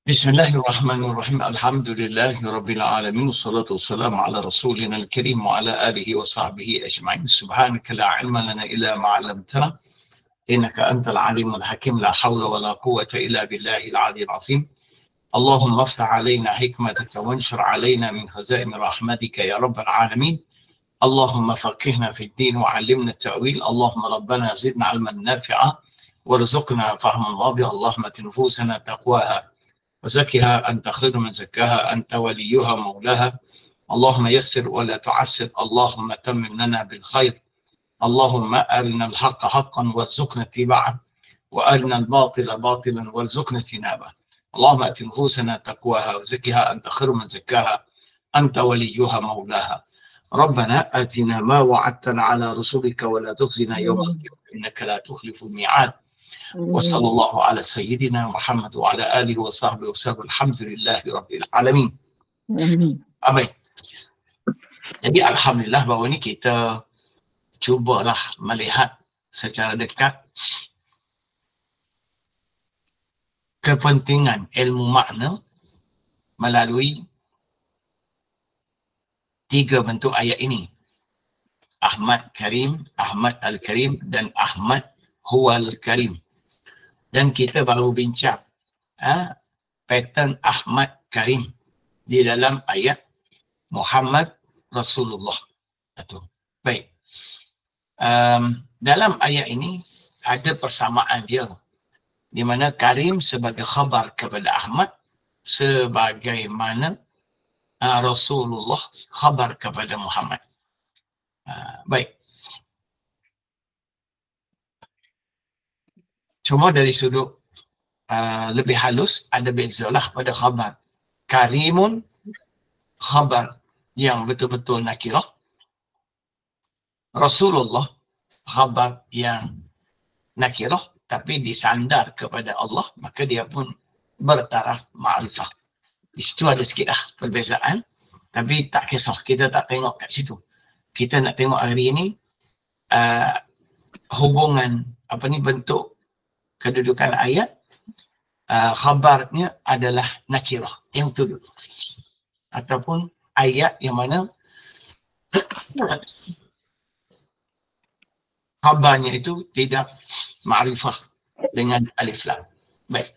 Bismillahirrahmanirrahim. Alhamdulillahirabbil alamin. Wassalatu wassalamu ala rasulina al-karim wa ala alihi wa sahbihi ajma'in. Subhanaka la ilma lana illa ma 'allamtana innaka antal alimul hakim. La haula wa la quwwata illa billahil aliyyil azim. Allahumma aftah 'alaina hikmataka wanshur 'alaina min khazain rahmatika ya rabbal alamin. Allahumma faqihna fid din wa 'allimna at-ta'wil. Allahumma rabbana zidna 'ilman nafi'a warzuqna fahman wadhi'a. Allahumma ati nufusana taqwaha وزكها أنت خير من زكاها أنت وليها مولاها. اللهم يسر ولا تعسر. اللهم تمم لنا بالخير. اللهم أرنا الحق حقا وارزقنا اتباعه وأرنا الباطل باطلا وارزقنا اجتنابه. اللهم أت نفوسنا تقواها وزكها أنت خير من زكاها أنت وليها مولاها. ربنا آتنا ما وعدتنا على رسلك ولا تخزنا يوم القيامة إنك لا تخلف الميعاد. Wassallallahu ala sayyidina Muhammad wa ala alihi wa sahbihi wa sallam. Alhamdulillahi rabbil alamin. Baik. Jadi alhamdulillah bahawa ni kita cubalah melihat secara dekat kepentingan ilmu makna melalui tiga bentuk ayat ini. Ahmad Karim, Ahmad Al-Karim dan Ahmad Huwal Karim. Dan kita baru bincang pattern Ahmad Karim di dalam ayat Muhammad Rasulullah. Baik. Dalam ayat ini ada persamaan dia, di mana Karim sebagai khabar kepada Ahmad, sebagaimana Rasulullah khabar kepada Muhammad. Baik. Cuma dari sudut lebih halus, ada bezalah pada khabar. Karimun, khabar yang betul-betul nakirah. Rasulullah, khabar yang nakirah tapi disandar kepada Allah, maka dia pun bertaraf ma'rifah. Di situ ada sikitlah perbezaan, tapi tak kisah, kita tak tengok kat situ. Kita nak tengok hari ini hubungan bentuk kedudukan ayat, khabarnya adalah nakirah, yang itu dulu. Ataupun ayat yang mana khabarnya itu tidak ma'rifah dengan alif lam. Baik.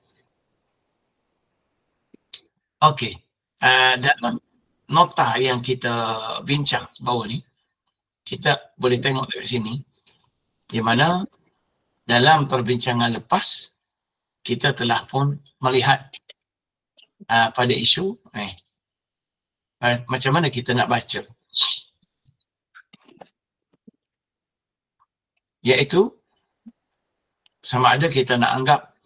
Okey. Dalam nota yang kita bincang bawah ni, kita boleh tengok dari sini, di mana dalam perbincangan lepas, kita telah pun melihat pada isu macam mana kita nak baca. Iaitu, sama ada kita nak anggap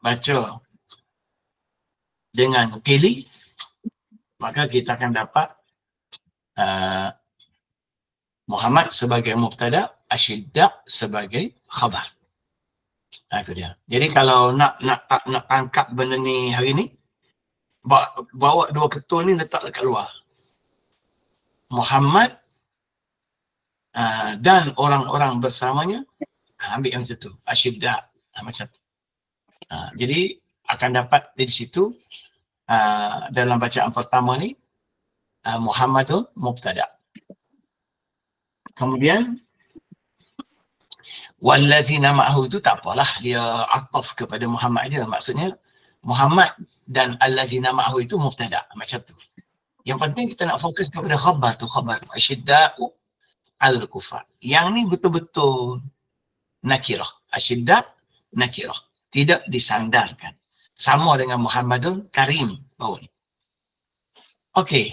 baca dengan pilih, maka kita akan dapat Muhammad sebagai mubtada, Asyidda sebagai khabar. Itu dia. Jadi kalau nak tangkap benda ni hari ni, bawa dua ketul ni letak dekat luar. Muhammad dan orang-orang bersamanya, ambil macam tu. Asyidda, macam tu. Jadi akan dapat di situ dalam bacaan pertama ni, Muhammadun mubtada. Kemudian wallazina ma'ahu itu tak apalah, dia ataf kepada Muhammad je. Maksudnya Muhammad dan allazina ma'ahu itu mubtada, macam tu. Yang penting kita nak fokus kepada khabar tu, khabar asyidda'u al-kufar. Yang ni betul-betul nakirah. Asyidda' nakirah, tidak disandarkan. Sama dengan Muhammadun Karim bawah ni. Okey.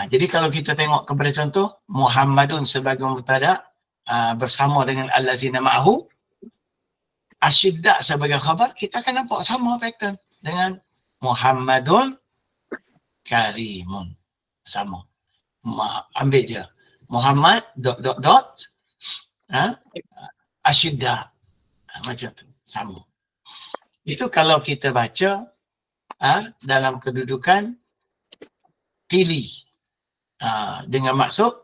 Jadi kalau kita tengok kepada contoh Muhammadun sebagai mubtada bersama dengan allazina ma'ahu, asyidda sebagai khabar, kita akan nampak sama pattern dengan Muhammadun Karimun. Sama. Ambil je Muhammad asyidda, macam tu, sama. Itu kalau kita baca dalam kedudukan pilih, dengan maksud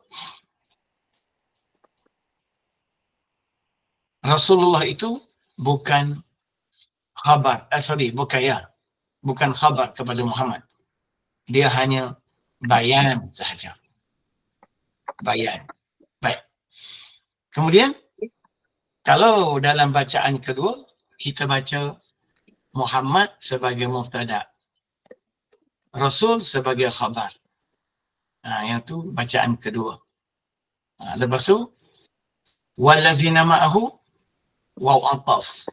Rasulullah itu bukan khabar, bukan ya. bukan khabar kepada Muhammad. Dia hanya bayan sahaja. Bayan. Baik. Kemudian, kalau dalam bacaan kedua, kita baca Muhammad sebagai mubtada, Rasul sebagai khabar. Yang tu bacaan kedua. Lepas tu, wallazina ma'ahu waw ataf.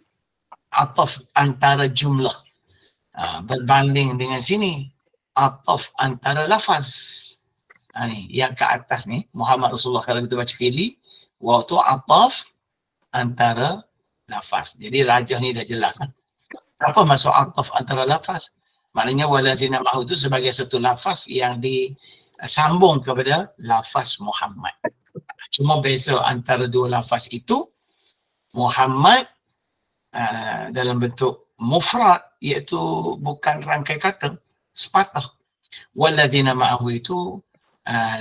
Ataf antara jumlah. Berbanding dengan sini, ataf antara lafaz. Ni, yang ke atas ni, Muhammad Rasulullah, kalau kita baca kiri, waw tu ataf antara lafaz. Jadi rajah ni dah jelas. Apa maksud ataf antara lafaz? Maknanya walazina ma'ahu itu sebagai satu lafaz yang disambung kepada lafaz Muhammad. Cuma beza antara dua lafaz itu, Muhammad dalam bentuk mufrad, iaitu bukan rangkai kata, sepatah. Walazina ma'ahu itu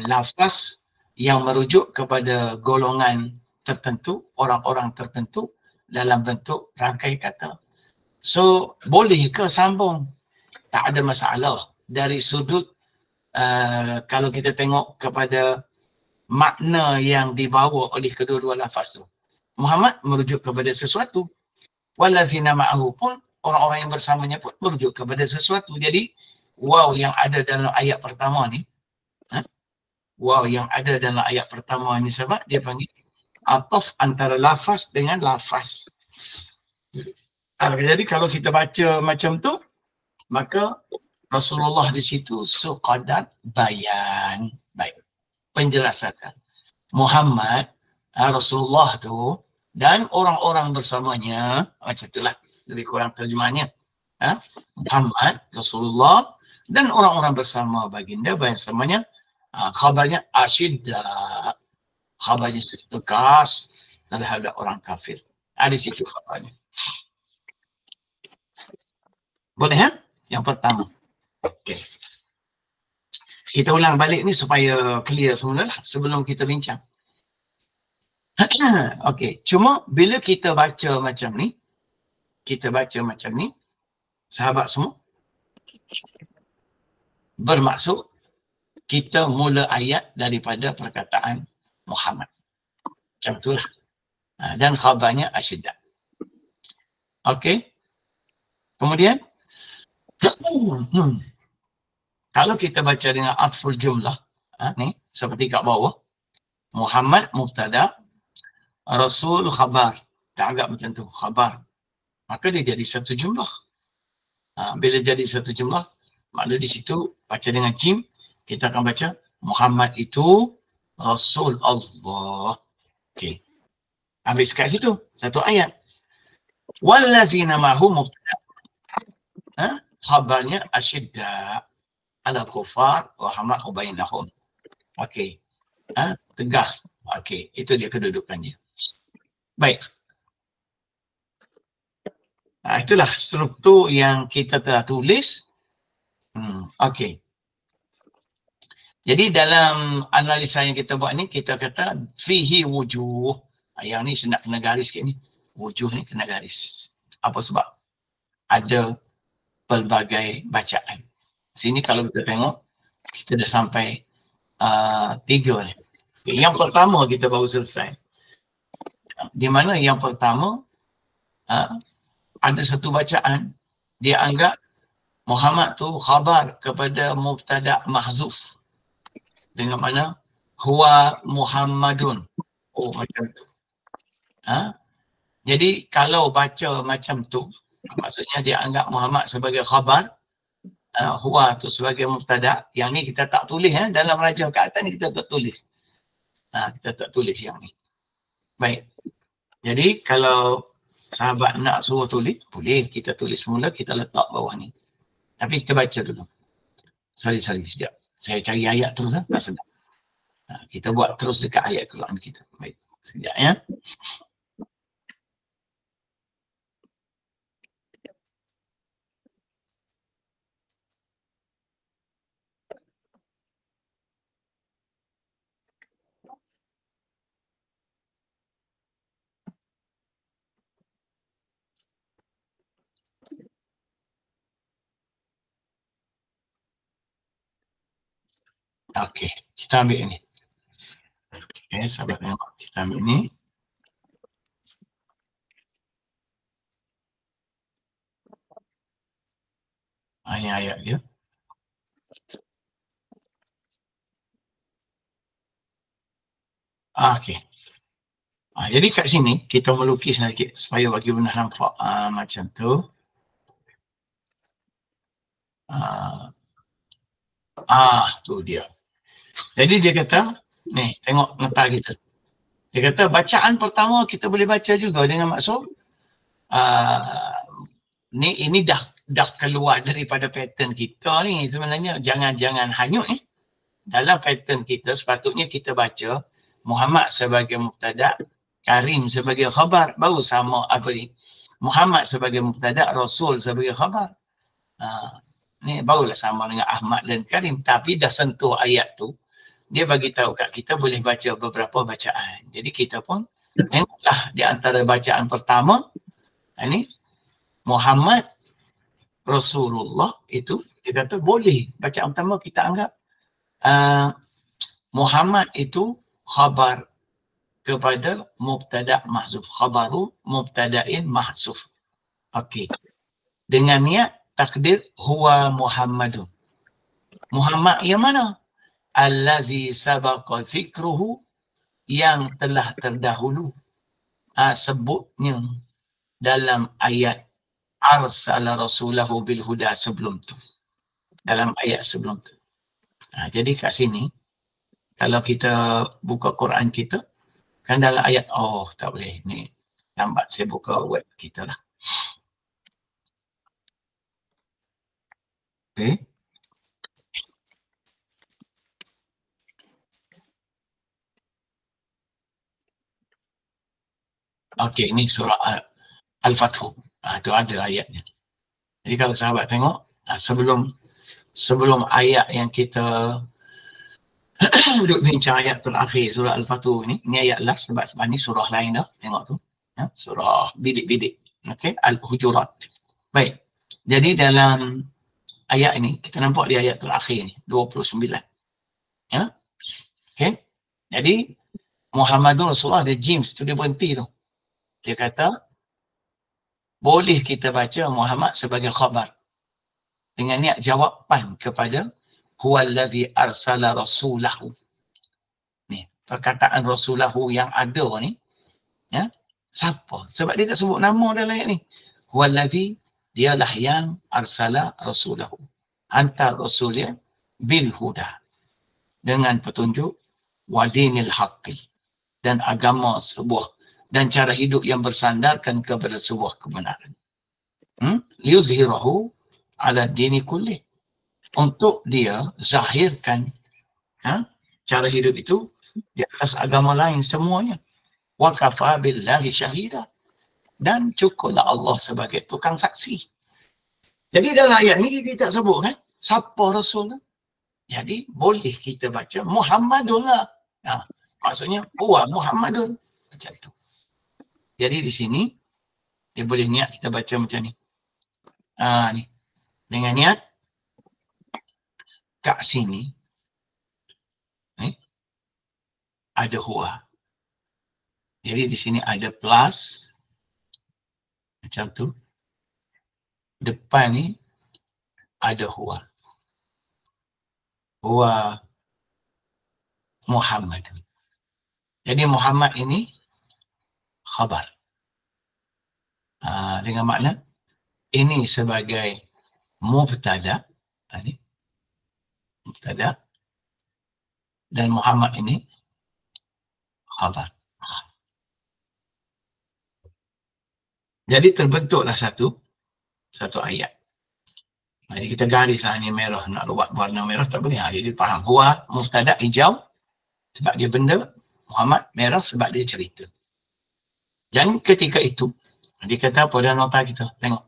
lafaz yang merujuk kepada golongan tertentu, orang-orang tertentu dalam bentuk rangkai kata. So, boleh ke sambung? Tak ada masalah. Dari sudut kalau kita tengok kepada makna yang dibawa oleh kedua-dua lafaz tu. Muhammad merujuk kepada sesuatu. Wallazina ma'ahu pun, orang-orang yang bersamanya pun merujuk kepada sesuatu. Jadi, waw yang ada dalam ayat pertama ni, waw yang ada dalam ayat pertama ni sebab dia panggil ataf antara lafaz dengan lafaz. Jadi kalau kita baca macam tu, maka Rasulullah di situ sekadar bayan. Baik, penjelasan. Muhammad, Rasulullah tu dan orang-orang bersamanya, macam itulah lebih kurang terjemahannya. Muhammad, Rasulullah dan orang-orang bersama baginda bersamanya, khabarnya asyidda. Khabarnya tegas terhadap orang kafir. Di situ khabarnya. Boleh Yang pertama. Okey. Kita ulang balik ni supaya clear semula lah sebelum kita bincang. Okey, cuma bila kita baca macam ni, sahabat semua, bermaksud kita mula ayat daripada perkataan Muhammad. Macam itulah. Dan khabarnya asyidda. Okey. Kemudian, kalau kita baca dengan asful jumlah, ni seperti kat bawah, Muhammad mubtada, Rasul khabar. Tak agak macam tu, khabar. Maka dia jadi satu jumlah. Bila jadi satu jumlah, maknanya di situ baca dengan jim, kita akan baca Muhammad itu Rasul Allah. Okey. Habis kat situ, satu ayat. Wallazina ma'ahu mubtada. Khabarnya asyidda ala kufar wa hamak bainahum. Okey. Tegas. Okey, itu dia kedudukannya. Baik. Itulah struktur yang kita telah tulis. Okey. Jadi dalam analisa yang kita buat ni, kita kata fihi wujuh. Yang ni saya nak kena garis sikit ni. Wujuh ni kena garis. Apa sebab? Ada pelbagai bacaan. Sini kalau kita tengok, kita dah sampai 3 ni. Yang pertama kita baru selesai. Di mana yang pertama, ada satu bacaan, dia anggap Muhammad tu khabar kepada mubtada mahzuf. Dengan mana? Huwa Muhammadun. Oh, macam tu. Jadi kalau baca macam tu, maksudnya dia anggap Muhammad sebagai khabar, huwa tu sebagai mubtada. Yang ni kita tak tulis dalam rajah kat atas ni kita tak tulis. Kita tak tulis yang ni. Baik. Jadi kalau sahabat nak suruh tulis, boleh kita tulis semula, kita letak bawah ni. Tapi kita baca dulu. Sorry sekejap. Saya cari ayat terus tak sedap. Kita buat terus dekat ayat Quran kita. Baik. Sekejap ya. Okey, kita ambil ni. Okey, sahabat tengok. Kita ambil ni. Ini ayat dia. Okey. Jadi kat sini kita melukis sedikit supaya bagi benar nampak macam tu. Tu dia. Jadi dia kata, ni tengok nota kita. Dia kata bacaan pertama kita boleh baca juga dengan maksud ini dah keluar daripada pattern kita ni sebenarnya. Jangan hanyut ni. Dalam pattern kita sepatutnya kita baca Muhammad sebagai mubtada, Karim sebagai khabar, baru sama apa ni? Muhammad sebagai mubtada, Rasul sebagai khabar. Ni barulah sama dengan Ahmad dan Karim. Tapi dah sentuh ayat tu, dia bagi tahu kat kita boleh baca beberapa bacaan. Jadi kita pun tengoklah di antara bacaan pertama, ini Muhammad Rasulullah itu dia kata boleh. Bacaan pertama kita anggap Muhammad itu khabar kepada mubtada mahzuf. Khabaru mubtada'in mahzuf. Okey. Dengan niat takdir huwa Muhammadun. Muhammad yang mana? Allazi sabaqa zikruhu, yang telah terdahulu sebutnya dalam ayat arsala rasulahu bil huda sebelum tu. Dalam ayat sebelum tu. Jadi kat sini kalau kita buka Quran kita, kan dalam ayat, tak boleh ni. Lambat saya buka web kita lah. Okay. Okey, ni surah Al-Fathu. Itu ada ayatnya. Jadi kalau sahabat tengok, sebelum ayat yang kita duduk bincang ayat terakhir surah Al-Fathu ni ayat last sebab ni surah lain dah. Tengok tu. Surah bidik-bidik. Okey, Al-Hujurat. Baik. Jadi dalam ayat ini, kita nampak di ayat terakhir ni, 29. Ya. Okey. Jadi, Muhammadun Rasulullah, dia James tu dia berhenti tu. Dia kata, boleh kita baca Muhammad sebagai khabar. Dengan niat jawapan kepada huwallazi arsala rasulahu. Ni, perkataan rasulahu yang ada ni, ya, siapa? Sebab dia tak sebut nama dalam ayat ni. Huwallazi, dialah yang arsala rasulahu. Hantar rasulnya bil huda. Dengan petunjuk wadinil haqqi. Dan agama sebuah. Dan cara hidup yang bersandarkan kepada sebuah kebenaran. Liuzhirahu ala dini kullih. Untuk dia zahirkan cara hidup itu di atas agama lain semuanya. Wa kafa billahi syahida. Dan cukuplah Allah sebagai tukang saksi. Jadi dalam ayat ni kita tak sebut kan siapa Rasul tu. Jadi boleh kita baca Muhammadun lah. Maksudnya Muhammadun. Macam tu. Jadi di sini dia boleh niat kita baca macam ni. Ni. Dengan niat kat sini ada huwa. Jadi di sini ada plus macam tu. Depan ni ada huwa. Huwa Muhammad. Jadi Muhammad ini khabar. Dengan makna ini sebagai mubtada. Mubtada. Dan Muhammad ini khabar. Jadi terbentuklah satu ayat. Jadi kita garis lah ni merah. Nak buat warna merah tak boleh. Jadi faham. Huwa mubtada hijau sebab dia benda. Muhammad merah sebab dia cerita. Dan ketika itu, dia kata apa dalam nota kita? Tengok.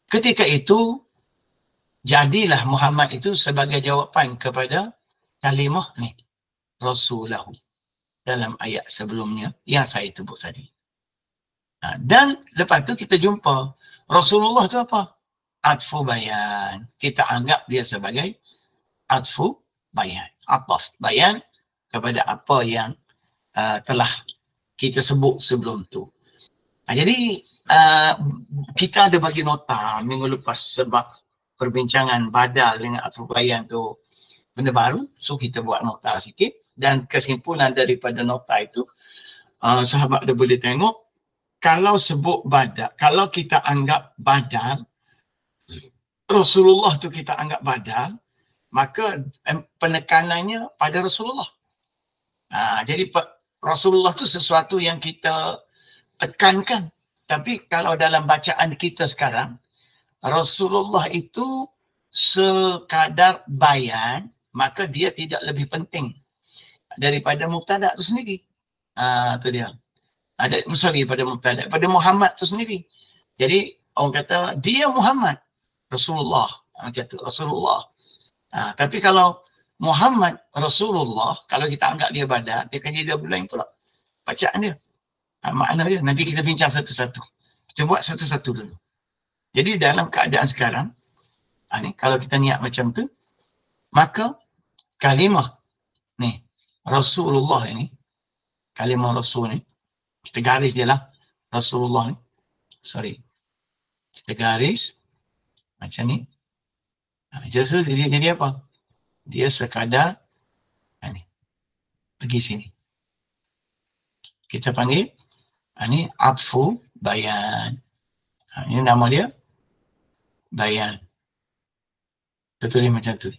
Ketika itu, jadilah Muhammad itu sebagai jawapan kepada kalimah ni. Rasulahu. Dalam ayat sebelumnya yang saya sebut tadi. Dan lepas tu kita jumpa Rasulullah tu apa? Atfu bayan. Kita anggap dia sebagai atfu bayan. Ataf, bayan kepada apa yang telah kita sebut sebelum tu. Jadi kita ada bagi nota minggu lepas sebab perbincangan badal dengan ataf bayan tu benda baru. So kita buat nota sikit dan kesimpulan daripada nota itu sahabat dia boleh tengok kalau sebut badal, kalau kita anggap badal, Rasulullah tu kita anggap badal, maka penekanannya pada Rasulullah. Jadi Rasulullah tu sesuatu yang kita tekankan. Tapi kalau dalam bacaan kita sekarang, Rasulullah itu sekadar bayan, maka dia tidak lebih penting daripada mubtada tu sendiri. Tu dia. Pada mubtada, pada Muhammad tu sendiri. Jadi orang kata dia Muhammad, Rasulullah, macam tu, Rasulullah. Tapi kalau Muhammad Rasulullah, kalau kita anggap dia badal, dia akan jadi lagu lain pula bacaan dia. Makna dia, nanti kita bincang satu-satu. Kita buat satu-satu dulu. Jadi dalam keadaan sekarang, ni kalau kita niat macam tu, maka kalimah ni, Rasulullah ini, kalimah Rasul ni, kita garis dia lah, Rasulullah ni, kita garis macam ni. Jadi apa? Dia sekadar ni, pergi sini. Kita panggil ni atfu bayan. Ini nama dia bayan. Kita tulis macam tu.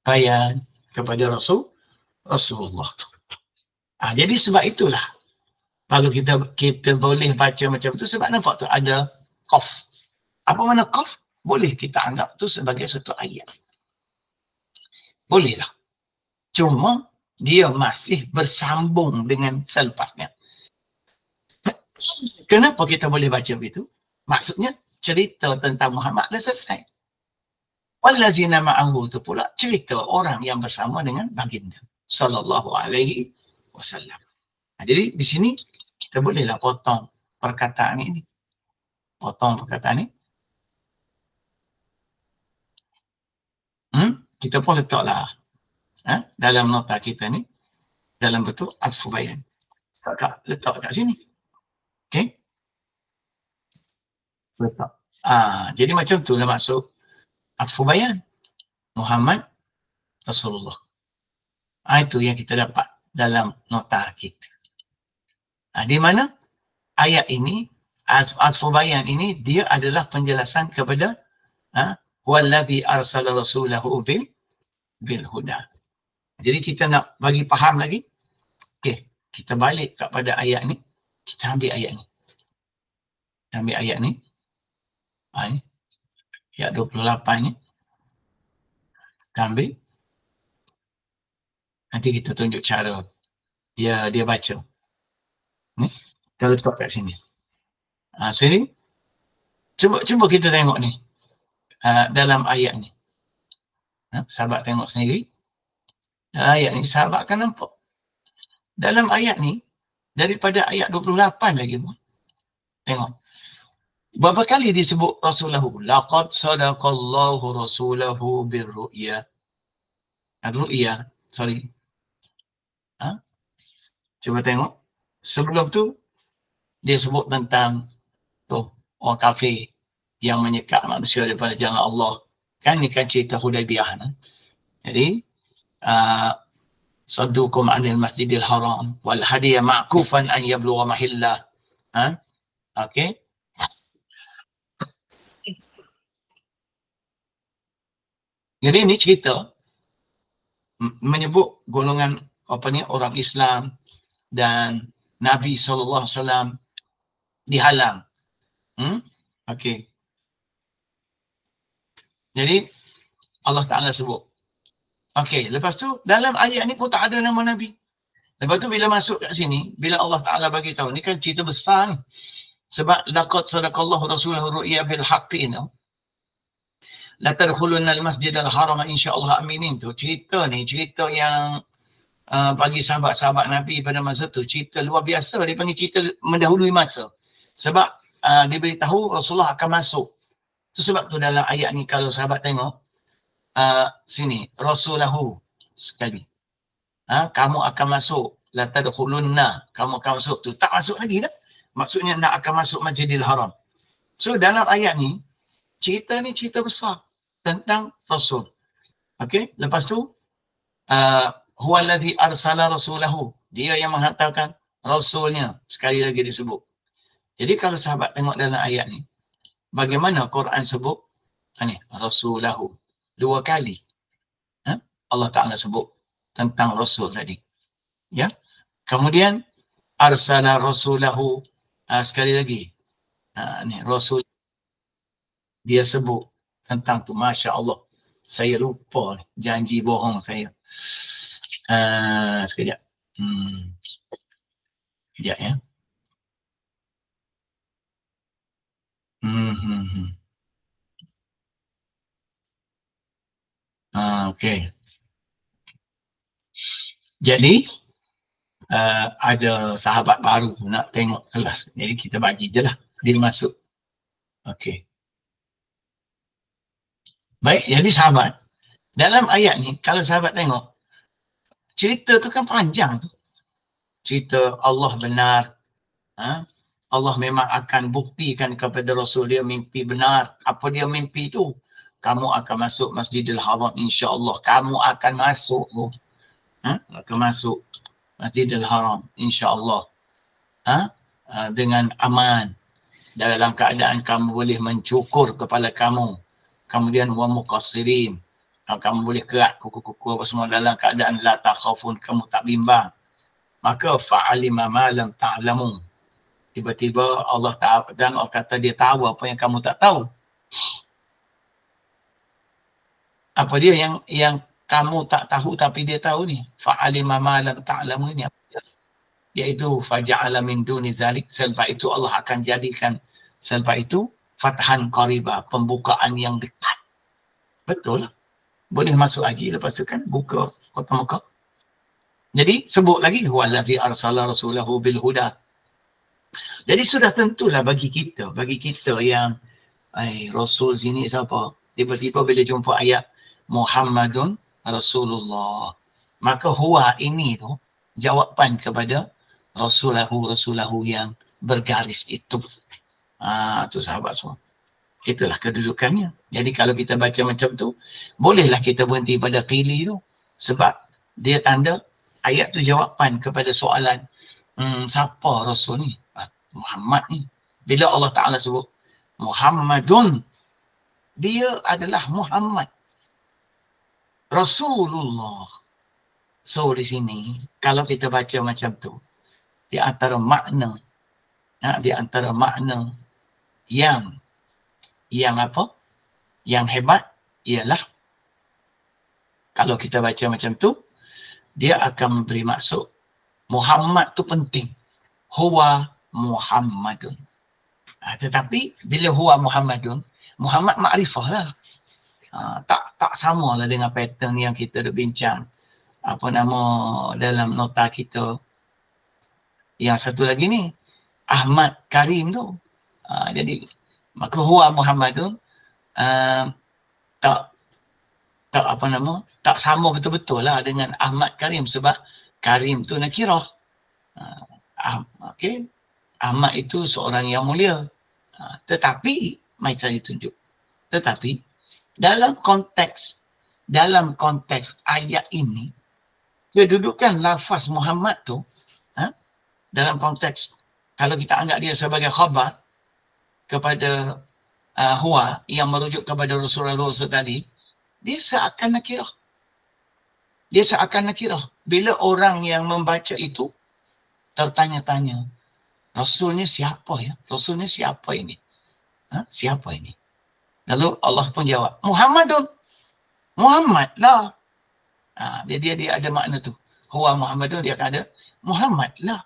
Bayan kepada Rasulullah. Jadi sebab itulah kalau kita boleh baca macam tu, sebab nampak tu ada qaf. Apa makna qaf? Boleh kita anggap tu sebagai satu ayat. Bolehlah. Cuma dia masih bersambung dengan selepasnya. Kenapa kita boleh baca begitu? Maksudnya cerita tentang Muhammad dah selesai. Wallazina ma'ahu tu pula cerita orang yang bersama dengan baginda sallallahu alaihi wasallam. Jadi di sini kita bolehlah potong perkataan ini. Potong perkataan ini. Kita pun letaklah dalam nota kita ni dalam bentuk atfu bayan. Letak kat sini. Okey. Letak. Jadi macam tu lah maksud atfu bayan. Muhammad Rasulullah. Itu yang kita dapat dalam nota kita. Di mana ayat ini, atfu bayan ini, dia adalah penjelasan kepada wallazi arsala rasulahu bil huda. Jadi kita nak bagi faham lagi. Okey, kita balik kepada ayat ni. Kita ambil ayat ni. Kita ambil ayat ni. Ni. Ayat 28 ni. Kita ambil. Nanti kita tunjuk cara dia baca. Ni, kita letak kat sini. Sini. Cuba kita tengok ni. Dalam ayat ni. Sahabat tengok sendiri. Ayat ni sahabat akan nampak. Dalam ayat ni, daripada ayat 28 lagi pun. Tengok. Berapa kali disebut Rasulahu? Laqad sadaqallahu rasulahu birru'ya. Ru'ya, sorry. Cuba tengok. Sebelum tu, dia sebut tentang orang kafir yang menyekat manusia daripada jalan Allah. Kan ni kan cerita Hudaybiyah. Jadi, saddukum anil masjidil haram wal hadiya ma'kufan an yablugha mahillah. Okey. Jadi ini cerita menyebut golongan orang Islam dan Nabi SAW dihalang. Okey. Jadi Allah Ta'ala sebut. Okey, lepas tu dalam ayat ni pun tak ada nama Nabi. Lepas tu bila masuk kat sini, bila Allah Ta'ala bagi tahu, ni kan cerita besar ni. Sebab laqad sadaqallahu rasulahu ru'ya bil haqqi ni. La tadkhulunna al-masjid al-haram insyaallah aminin tu. Cerita ni, cerita yang bagi sahabat-sahabat Nabi pada masa tu, cerita luar biasa. Dia panggil cerita mendahului masa. Sebab dia beritahu Rasulullah akan masuk. Tu sebab tu dalam ayat ni kalau sahabat tengok, sini rasulahu sekali. Kamu akan masuk, la tadkhulunna, kamu akan masuk tu. Tak masuk lagi dah. Maksudnya nak akan masuk Masjidil Haram. So dalam ayat ni, cerita ni cerita besar tentang Rasul. Okey, lepas tu huwa allazi arsala rasulahu. Dia yang menghantarkan rasulnya, sekali lagi disebut. Jadi kalau sahabat tengok dalam ayat ni, bagaimana Quran sebut ni rasulahu 2 kali. Allah Taala sebut tentang rasul tadi. Ya. Kemudian arsala rasulahu sekali lagi. Ni rasul dia sebut tentang tu. Masya Allah. Saya lupa ni. Janji bohong saya. Sekejap. Sekejap ya. Okey. Jadi ada sahabat baru nak tengok kelas. Jadi kita bagi je lah. Dia masuk. Okey. Baik, jadi sahabat. Dalam ayat ni, kalau sahabat tengok, cerita tu kan panjang tu. Cerita Allah benar. Allah memang akan buktikan kepada Rasul dia mimpi benar. Apa dia mimpi tu? Kamu akan masuk Masjidil Haram insya-Allah. Kamu akan masuk. Akan masuk Masjidil Haram insya-Allah. Dengan aman. Dalam keadaan kamu boleh mencukur kepala kamu. Kemudian wa muqassirin. Kamu boleh kerat kuku-kuku apa semua dalam keadaan la takhafun, kamu tak bimbang. Maka fa'alima ma lam ta'lamu. Tiba-tiba Allah Ta'ala dan Allah kata dia tahu apa yang kamu tak tahu. Apa dia yang kamu tak tahu tapi dia tahu ni? Fa'alima ma lam ta'lamu ini apa dia? Iaitu faja'ala min duni zalik. Selepas itu Allah akan jadikan selepas itu fathan qariba, pembukaan yang dekat. Betul lah. Boleh masuk haji lepas tu kan buka kota Mekah. Jadi sebut lagi huwallazi arsala rasulahu bil huda. Jadi sudah tentulah bagi kita yang Rasul sini siapa? Tiba-tiba bila jumpa ayat Muhammadun Rasulullah, maka huwa ini tu jawapan kepada rasulahu yang bergaris itu. Tu sahabat semua. Itulah kedudukannya. Jadi kalau kita baca macam tu, bolehlah kita berhenti pada qili tu. Sebab dia tanda ayat tu jawapan kepada soalan siapa Rasul ni? Muhammad ni. Bila Allah Ta'ala sebut Muhammadun, dia adalah Muhammad. Rasulullah. So di sini, kalau kita baca macam tu, di antara makna, yang apa? Yang hebat ialah kalau kita baca macam tu, dia akan memberi maksud Muhammad tu penting. Huwa Muhammadun. Tetapi bila huwa Muhammadun, Muhammad makrifah lah. Tak sama lah dengan pattern yang kita dah bincang. Apa nama dalam nota kita. Yang satu lagi ni, Ahmad Karim tu. Jadi maka huwa Muhammadun tak sama betul-betul lah dengan Ahmad Karim, sebab Karim tu nakirah. Okey, Ahmad itu seorang yang mulia. Tetapi mari saya tunjuk. Tetapi dalam konteks ayat ini, kedudukan lafaz Muhammad tu dalam konteks kalau kita anggap dia sebagai khabar kepada huwa yang merujuk kepada Rasulullah tadi, dia seakan nakirah. Dia seakan nakirah. Bila orang yang membaca itu tertanya-tanya, Rasulnya siapa ya? Rasulnya siapa ini? Siapa ini? Lalu Allah pun jawab, Muhammadun. Muhammad lah. Dia ada makna tu. Huwa Muhammadun, dia akan ada Muhammad lah.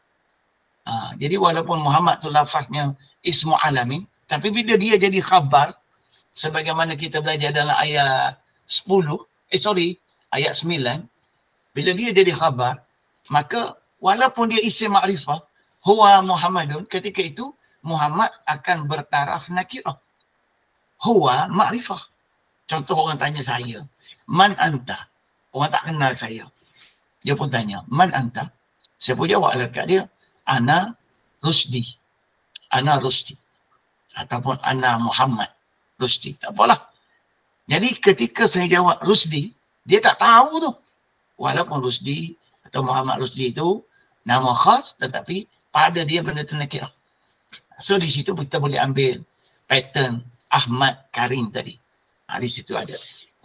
Jadi walaupun Muhammad tu lafaznya ismu alamin, tapi bila dia jadi khabar, sebagaimana kita belajar dalam ayat 10, ayat 9, bila dia jadi khabar, maka walaupun dia isim ma'rifah, huwa Muhammadun, ketika itu Muhammad akan bertaraf nakirah. Huwa ma'rifah. Contoh orang tanya saya, man anta? Orang tak kenal saya. Dia pun tanya, man anta? Saya pun jawab lah kat dia, ana Rusdi. Ana Rusdi. Ataupun ana Muhammad Rusdi. Tak apalah. Jadi ketika saya jawab Rusdi, dia tak tahu tu. Walaupun Rusdi atau Muhammad Rusdi itu nama khas, tetapi pada dia benda tu nakirah. So di situ kita boleh ambil pattern Ahmad Karim tadi. Di situ ada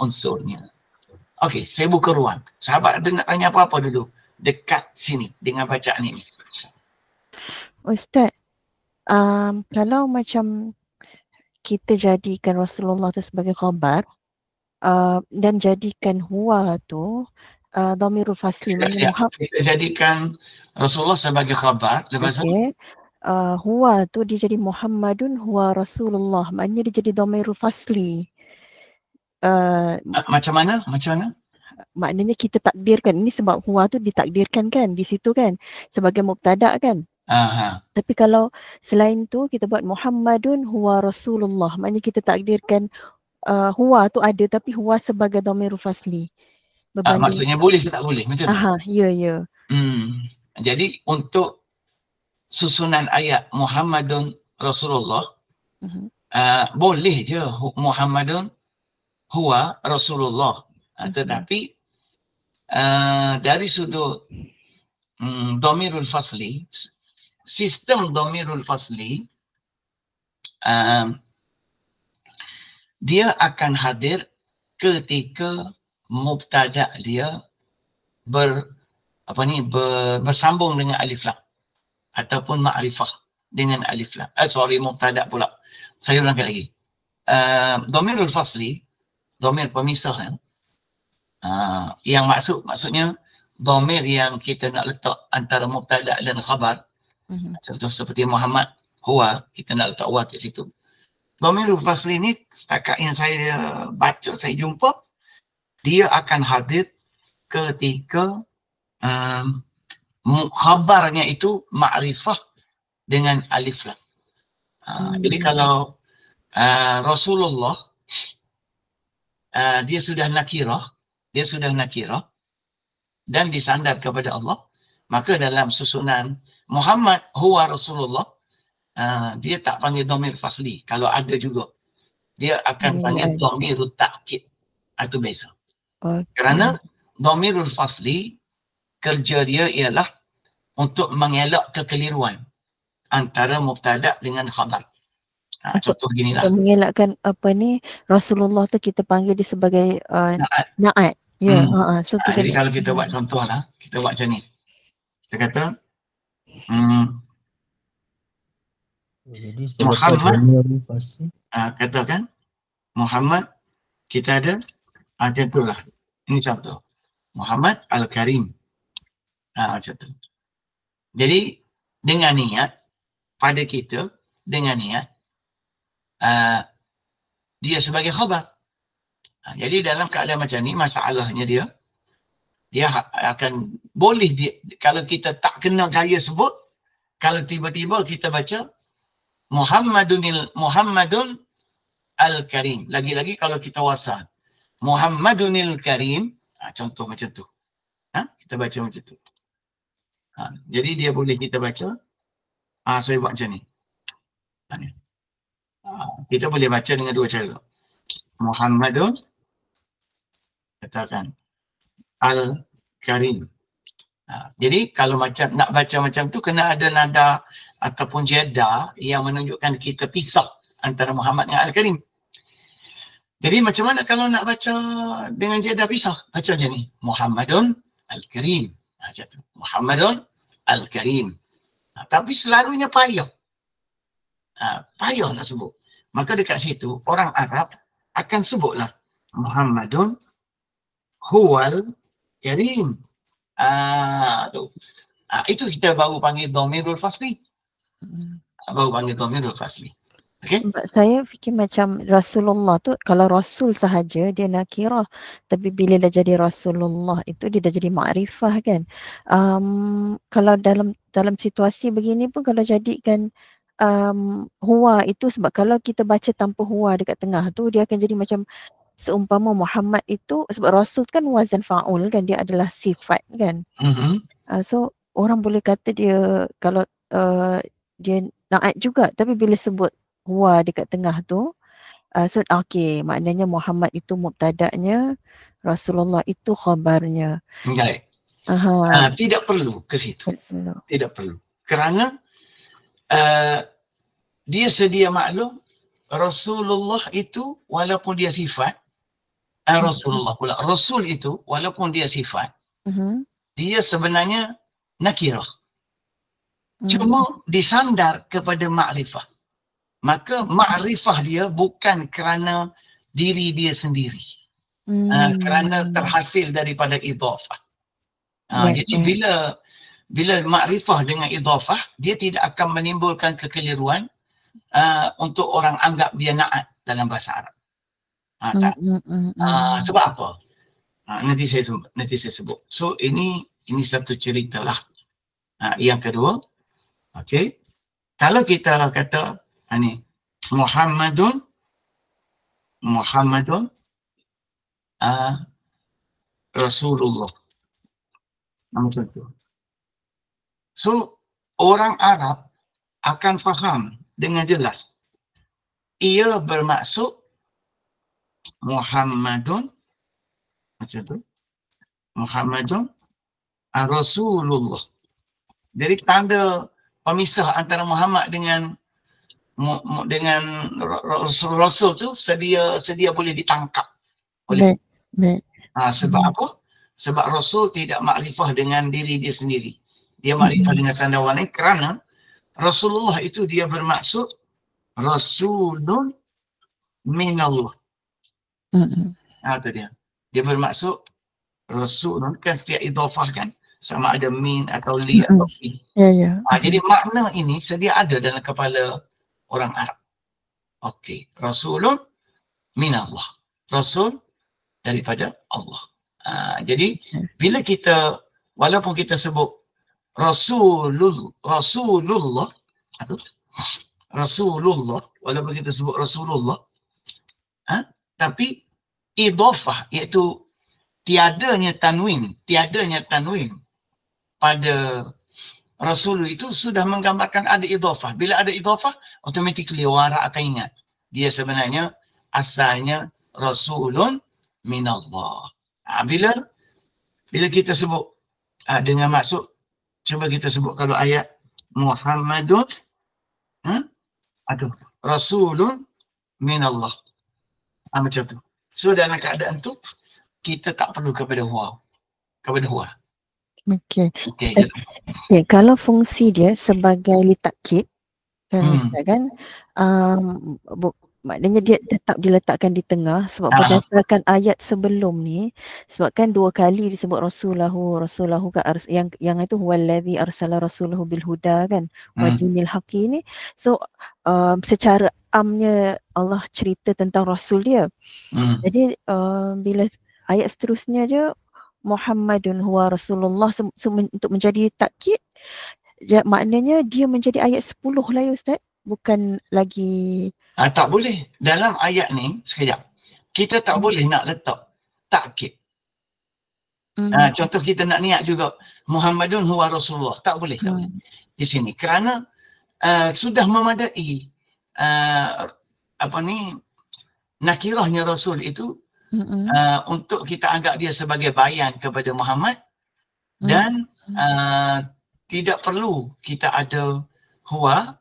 unsurnya. Okey, saya buka ruang. Sahabat ada nak tanya apa-apa dulu dekat sini dengan bacaan ini. Ustaz, kalau macam kita jadikan Rasulullah tu sebagai khabar dan jadikan huwa tu dhamirul fasli, kita jadikan Rasulullah sebagai khabar, lepas tu huwa tu dia jadi Muhammadun huwa Rasulullah, maknanya dia jadi dhamirul fasli. Macam mana? Maknanya kita takdirkan, ini sebab huwa tu ditakdirkan kan di situ kan sebagai mubtada kan. Tapi kalau selain tu kita buat Muhammadun huwa Rasulullah, maknanya kita takdirkan huwa tu ada tapi huwa sebagai dhamirul fasli. Maksudnya boleh ke tak boleh? Macam tu? Ya. Jadi untuk susunan ayat Muhammadun Rasulullah, boleh je Muhammadun huwa Rasulullah. Tetapi dari sudut dhamirul fasli, sistem dhamirul fasli, dia akan hadir ketika mubtada dia bersambung dengan alif lam ataupun ma'rifah dengan alif lam. Mubtada pula. Saya ulangkan lagi. Dhamirul fasli, dhamir pemisah yang maksudnya dhamir yang kita nak letak antara mubtada dan khabar. Contoh seperti Muhammad huwa, kita nak letak wa kat situ. Dhamirul fasli ni setakat yang saya baca, saya jumpa, dia akan hadir ketika khabarnya itu ma'rifah dengan alif lam. Jadi kalau Rasulullah dia sudah nakirah dan disandar kepada Allah, maka dalam susunan Muhammad huwa Rasulullah, dia tak panggil dhamir fasli. Kalau ada juga, dia akan panggil dhamirut ta'kid. Itu beza. Kerana dhamirul fasli, kerja dia ialah untuk mengelak kekeliruan antara mubtada dengan khabar. Contoh ginilah. Untuk mengelakkan Rasulullah tu kita panggil dia sebagai na'at. Ya. So jadi kalau kita buat contoh lah, kita buat macam ni. Kita kata Muhammad, katakan Muhammad, kita ada macam tu lah. Ini contoh. Muhammad Al-Karim. Macam tu. Jadi dengan niat, pada kita dengan niat, dia sebagai khabar. Jadi dalam keadaan macam ni, masalahnya dia akan boleh, kalau kita tak kena gaya sebut, kalau tiba-tiba kita baca Muhammadun Al-Karim. Lagi-lagi kalau kita wasal Muhammadunil Karim, contoh macam tu. Kita baca macam tu. Jadi dia boleh kita baca, saya buat macam ni. Kita boleh baca dengan dua cara. Muhammadun, katakan Al-Karim. Jadi kalau macam nak baca macam tu, kena ada nada ataupun jeda yang menunjukkan kita pisah antara Muhammad dengan Al-Karim. Jadi macam mana kalau nak baca dengan jeda pisah? Baca macam ni. Muhammadun Al-Karim. Macam tu. Muhammadun Al-Karim. Tapi selalunya payah. Payah nak sebut. Maka dekat situ, orang Arab akan sebutlah Muhammadun huwal karim. Itu kita baru panggil dhamirul fasli. Okay? Sebab saya fikir macam Rasulullah tu, kalau Rasul sahaja dia nakirah, tapi bila dah jadi Rasulullah itu dia dah jadi ma'rifah kan. Kalau dalam situasi begini pun, kalau jadikan huwa itu, sebab kalau kita baca tanpa huwa dekat tengah tu, dia akan jadi macam seumpama Muhammad itu, sebab Rasul kan wazan fa'ul kan, dia adalah sifat kan. So orang boleh kata dia kalau dia naat juga, tapi bila sebut huwa dekat tengah tu, so okey, maknanya Muhammad itu mubtada'nya, Rasulullah itu khabarnya. Baik. Tidak perlu ke situ. Tidak perlu. Kerana dia sedia maklum Rasulullah itu walaupun dia sifat, Rasulullah pula, Rasul itu walaupun dia sifat, dia sebenarnya nakirah. Cuma disandar kepada ma'rifah. Maka ma'rifah dia bukan kerana diri dia sendiri. Kerana terhasil daripada idhafah. Jadi bila ma'rifah dengan idhafah, dia tidak akan menimbulkan kekeliruan untuk orang anggap dia na'at dalam bahasa Arab. Sebab apa? Nanti saya sebut. So ini satu cerita lah. Yang kedua, okey. Kalau kita kata ni Muhammadun Rasulullah. Macam tu. So orang Arab akan faham dengan jelas. Ia bermaksud Muhammadun, macam tu, Muhammadun Rasulullah. Jadi tanda pemisah antara Muhammad dengan Rasul tu sedia boleh ditangkap oleh. Sebab apa? Sebab Rasul tidak makrifah dengan diri dia sendiri. Dia makrifah dengan sandawan ini kerana Rasulullah itu dia bermaksud Rasulun minallah. Itu dia. Dia bermaksud Rasulun, kan setiap idhafah kan sama ada min atau li atau fi. Jadi makna ini sedia ada dalam kepala orang Arab. Okey, Rasulun minallah. Rasul daripada Allah. Jadi bila kita, walaupun kita sebut Rasulullah, walaupun kita sebut Rasulullah, tapi idhafah, iaitu tiadanya tanwin pada Rasul itu sudah menggambarkan ada idhafah. Bila ada idhafah, automatically orang akan ingat dia sebenarnya asalnya Rasulun minallah. Bila kita sebut dengan maksud, cuba kita sebut kalau ayat Muhammadun Rasulun minallah. Macam tu. So dalam keadaan tu kita tak perlu kepada huwa. Okey. Kalau fungsi dia sebagai litakkid kan, maknanya dia tetap diletakkan di tengah sebab berdasarkan ayat sebelum ni, sebab kan 2 kali disebut rasulahu kan, yang itu huwallazi arsala rasulahu bil huda kan, wa dinil haqqi ni. So secara amnya Allah cerita tentang rasul dia. Jadi bila ayat seterusnya je Muhammadun huwa Rasulullah untuk menjadi takkid, maknanya dia menjadi ayat 10 lah ya Ustaz, bukan lagi tak boleh. Dalam ayat ni, sekejap, kita tak boleh nak letak takkid. Contoh kita nak niat juga Muhammadun huwa Rasulullah, tak boleh di sini kerana sudah memadai nakirahnya Rasul itu untuk kita anggap dia sebagai bayan kepada Muhammad dan tidak perlu kita ada huwa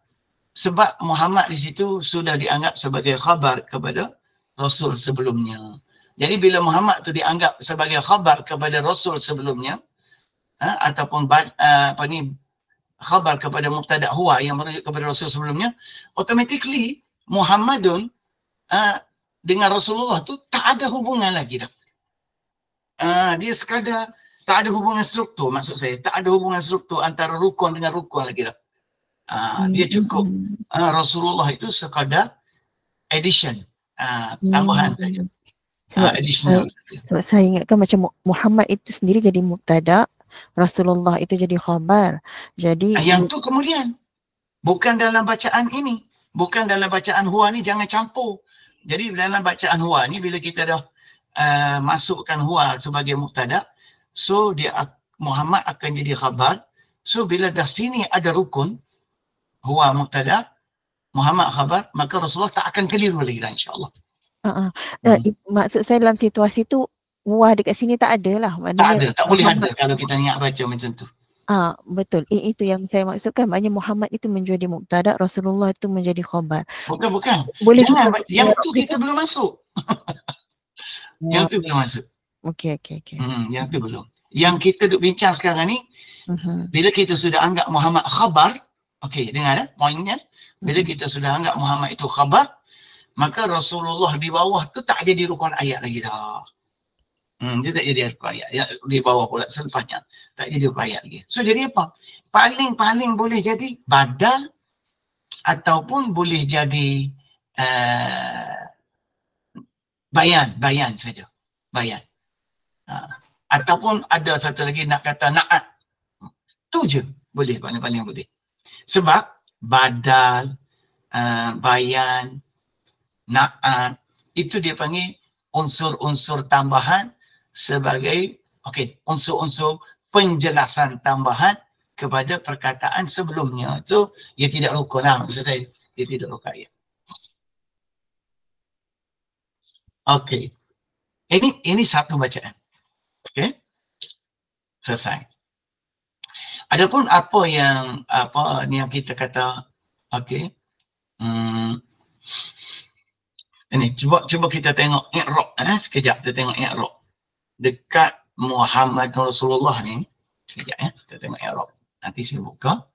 sebab Muhammad di situ sudah dianggap sebagai khabar kepada Rasul sebelumnya. Jadi bila Muhammad tu dianggap sebagai khabar kepada Rasul sebelumnya ataupun khabar kepada mubtada huwa yang merujuk kepada Rasul sebelumnya, automatically Muhammadun dengan Rasulullah tu tak ada hubungan lagi dah. Dia sekadar tak ada hubungan struktur, maksud saya. Tak ada hubungan struktur antara rukun dengan rukun lagi dah. Dia cukup Rasulullah itu sekadar addition, tambahan saja. Sebab saya ingatkan macam Muhammad itu sendiri jadi mubtada, Rasulullah itu jadi khabar. Jadi yang tu kemudian bukan dalam bacaan ini, bukan dalam bacaan huwa ni, jangan campur. Jadi dalam bacaan huwa ni bila kita dah masukkan huwa sebagai mubtada, so Muhammad akan jadi khabar. So bila dah sini ada rukun huwa mubtada, Muhammad khabar, maka Rasulullah tak akan keliru lagi dah, insya-Allah. Maksud saya dalam situasi tu huwa dekat sini tak ada lah. Tak ada, tak boleh ada kalau kita niat baca macam tu. Betul. Itu yang saya maksudkan. Maknanya Muhammad itu menjadi mubtada, Rasulullah itu menjadi khabar. Bukan. Boleh jangan, yang tu kita belum masuk. Yang tu belum masuk. Okey. Yang tu belum. Yang kita duk bincang sekarang ni, bila kita sudah anggap Muhammad khabar, okey, dengar poinnya. Bila kita sudah anggap Muhammad itu khabar, maka Rasulullah di bawah tu tak jadi rukun ayat lagi dah. Dia tak jadi rukun ayat. Yang di bawah pula selepasnya tak jadi rukun ayat lagi. So jadi apa? Paling boleh jadi badal ataupun boleh jadi bayan saja. Bayan. Ataupun ada satu lagi nak kata na'at. Tu je boleh, paling boleh. Sebab badal, bayan, na'at, itu dia panggil unsur-unsur tambahan sebagai unsur-unsur penjelasan tambahan kepada perkataan sebelumnya. Itu ia tidak rukun lah, maksud saya. Ia tidak rukun ayat. Okey. Ini satu bacaan. Okey. Selesai. Adapun apa yang kita kata, okey. Ini cuba kita tengok i'rab sekejap, kita tengok i'rab dekat Muhammad Rasulullah ni. Sekejap kita tengok i'rab. Nanti saya buka.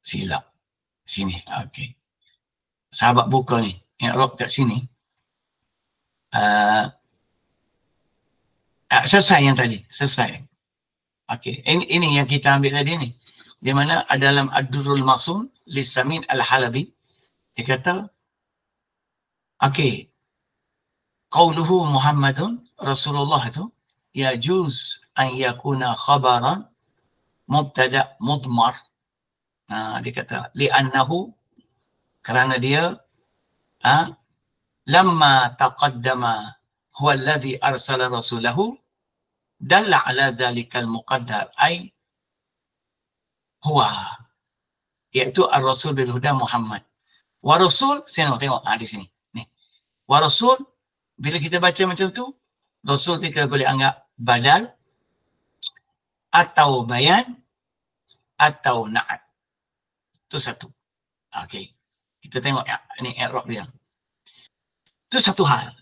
Silap. Sini. Okey. Sahabat buka ni, i'rab kat sini. Selesai yang tadi, selesai. Okey, ini yang kita ambil tadi ni. Di mana dalam Ad-Durrul Masun Lisamin Al-Halabi, dia kata, okey, qauluhu Muhammadun Rasulullah tu yajuz an yakuna khabaran mubtada mudmar. Dia kata li'annahu, kerana dia lamma taqaddama huwa alladhi arsala rasulahu dalla ala dhalikal muqaddar ay huwa, iaitu ar-rasul bil huda Muhammad. Wa rasul, tengok di sini. Ni. Wa rasul, bila kita baca macam tu, rasul kita boleh anggap badal atau bayan atau na'at. Itu satu. Okey. Kita tengok ni i'rab dia. Itu satu hal.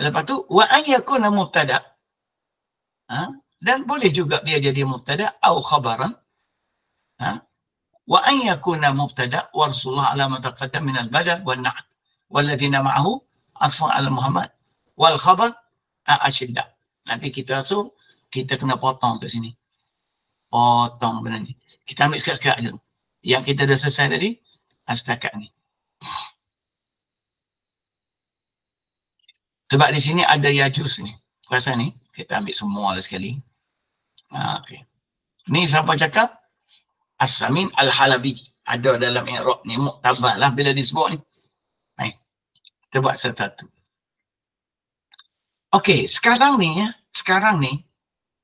Lepas tu wa an yakuna mubtada. Dan boleh juga dia jadi mubtada atau khabaran. Wa an yakuna mubtada wa Rasulullah ala ma taqaddam min al-badal wan na'at walladzina ma'ahu asfa ala Muhammad wal khabar ashidda. Nanti kita kena potong kat sini. Potong benda ni. Kita ambil sekat-sekat je. Yang kita dah selesai tadi setakat ni. Sebab di sini ada yajuz ni. Perasan ni, kita ambil semua sekali. Okey. Ni siapa cakap? As-Samin Al-Halabi. Ada dalam i'rab ni, muktabar lah bila disebut ni. Baik. Kita buat satu-satu. Okey, sekarang ni,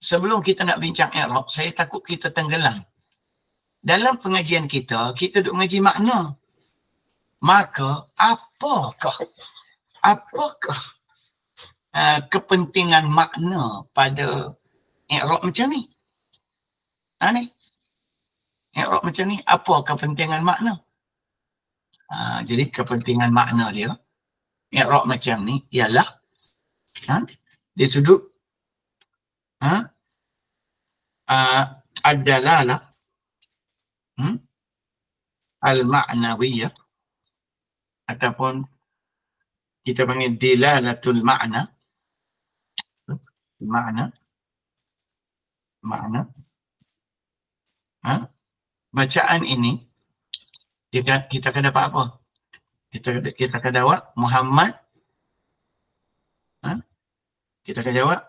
sebelum kita nak bincang i'rab, saya takut kita tenggelam. Dalam pengajian kita duk mengaji makna. Maka, apakah kepentingan makna pada i'rab macam ni? Ni. I'rab macam ni, apa kepentingan makna? Jadi kepentingan makna dia, i'rab macam ni ialah di sudut ad-dalalah al-ma'nawiyah ataupun kita panggil dilalatul ma'na. Bacaan ini kita akan dapat apa? Kita akan jawab Muhammad. Kita akan jawab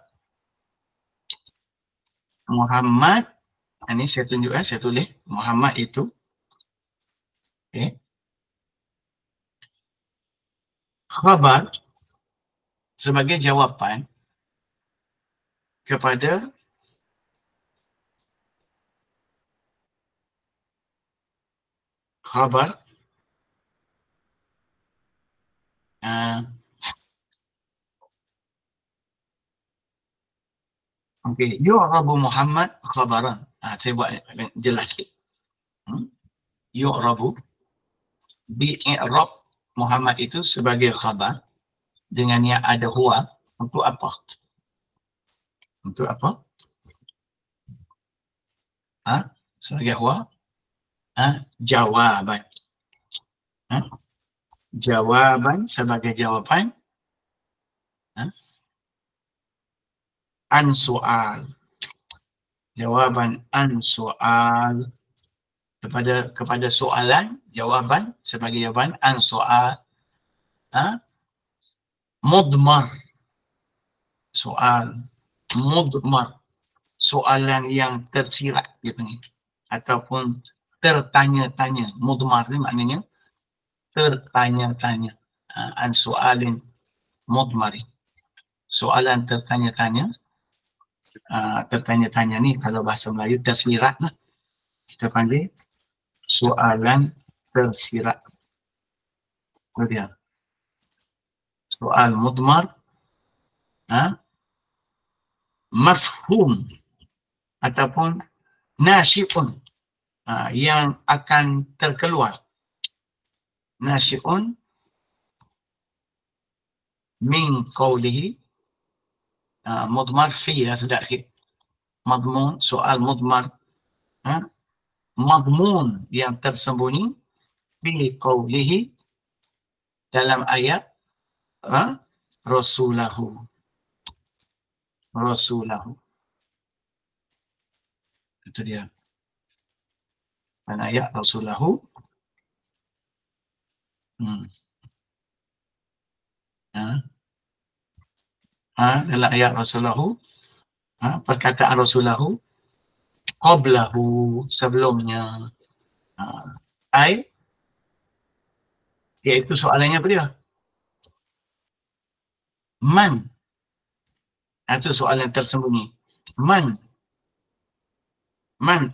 Muhammad. Ini saya tunjuk, saya tulis Muhammad itu Okay. Khabar sebagai jawapan kepada khabar okey, yu'rabu Muhammad khabaran. Saya buat jelas sikit. Yu'rabu bi'irab Muhammad itu sebagai khabar dengan yang ada huwa untuk apa? Untuk apa? Sebagai huwa jawaban. Jawaban sebagai jawapan an soal. Jawaban an soal kepada soalan, jawaban sebagai jawapan an soal. Mudmar. Soal mudmar. Soalan yang tersirat dia panggil. Ataupun tertanya-tanya. Mudmar ni maknanya tertanya-tanya. An soalin mudmari. Soalan tertanya-tanya. Tertanya-tanya ni kalau bahasa Melayu tersirat lah. Kita panggil soalan tersirat. Itu dia. Soal mudmar. Mafhum. Ataupun nasyi'un. Yang akan terkeluar. Nasyi'un min qawlihi. Mudmar fi lah sedap sikit. Madmun, soal mudmar. Madmun yang tersembunyi fi qawlihi dalam ayat Rasulahu. Rasulahu. Itu dia. Dan ayat Rasulahu. Dalam ayat Rasulahu, perkataan Rasulahu, qablahu, sebelumnya. Iaitu soalannya apa dia? Man. Itu soalan tersembunyi. Man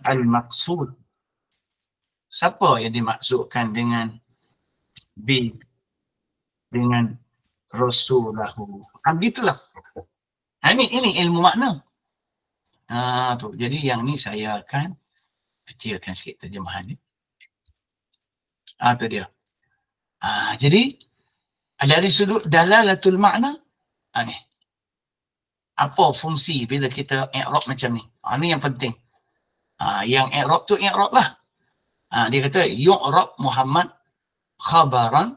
al-maqsud. Siapa yang dimaksudkan dengan dengan Rasulahu. Begitulah. Ini ilmu makna. Tu. Jadi yang ni saya akan kecilkan sikit terjemahan ni. Tu dia. Jadi dari sudut dalalatul makna, ni. Apa fungsi bila kita i'rab macam ni? Ni yang penting. Yang i'rab tu i'rab lah. Dia kata yu'rab Muhammad khabaran.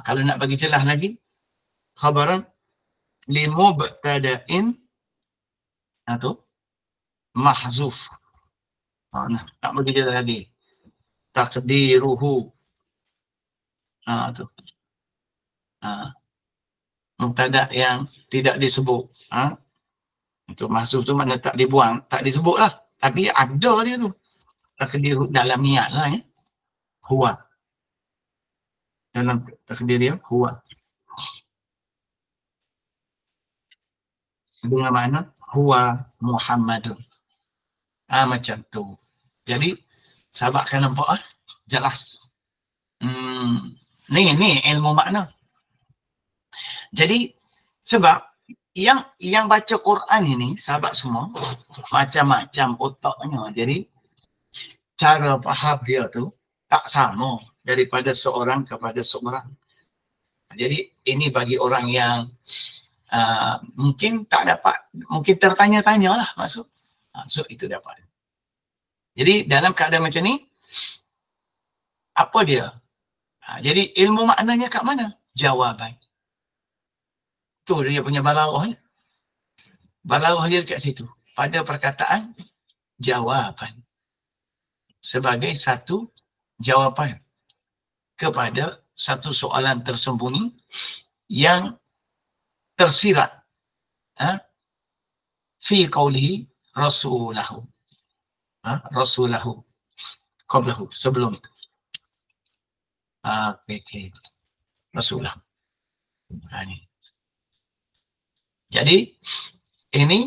Kalau nak bagi jelas lagi, khabaran li mubtada'in tu mahzuf. Tak bagi jelas lagi. Taqdiruhu. Tu. Mubtada' yang tidak disebut. Itu mahzuf tu makna tak dibuang, tak disebut lah. Tapi ada dia tu. Taqdiruhu dalam niat lah ya. Huwa. Dalam takdir dia, huwa. Dengan makna, huwa Muhammadun. Macam tu. Jadi, sahabat kan nampak jelas. Ni ilmu makna. Jadi, sebab yang baca Quran ini, sahabat semua, macam-macam otaknya. Jadi, cara faham dia tu tak sama daripada seorang kepada seorang. Jadi ini bagi orang yang mungkin tak dapat, mungkin tertanya-tanya lah maksud. So itu dapat. Jadi dalam keadaan macam ni, apa dia? Jadi ilmu maknanya kat mana? Jawaban. Tu dia punya balaghah. Balaghah dia kat situ. Pada perkataan jawaban. Sebagai satu jawapan kepada satu soalan tersembunyi yang tersirat fi qawlihi Rasulahu. Rasulahu qablahu, sebelum itu. Okay. Rasulullah. Jadi ini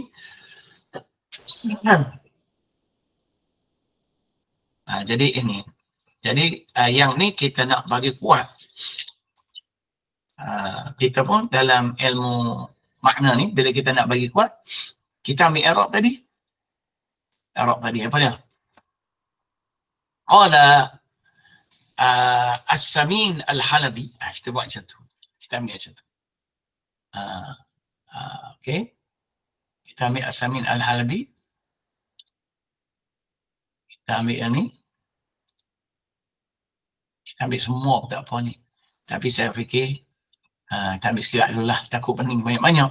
jadi ini. Jadi yang ni kita nak bagi kuat. Kita pun dalam ilmu makna ni, bila kita nak bagi kuat, kita ambil i'rab tadi. I'rab tadi apa dia? Qala As-Samin Al-Halabi. Kita buat macam tu. Kita ambil macam tu. Okay. Kita ambil As-Samin Al-Halabi. Kita ambil yang ni. Kita ambil semua tak apa ni. Tapi saya fikir kita ambil sekirat dulu lah. Takut pening banyak-banyak.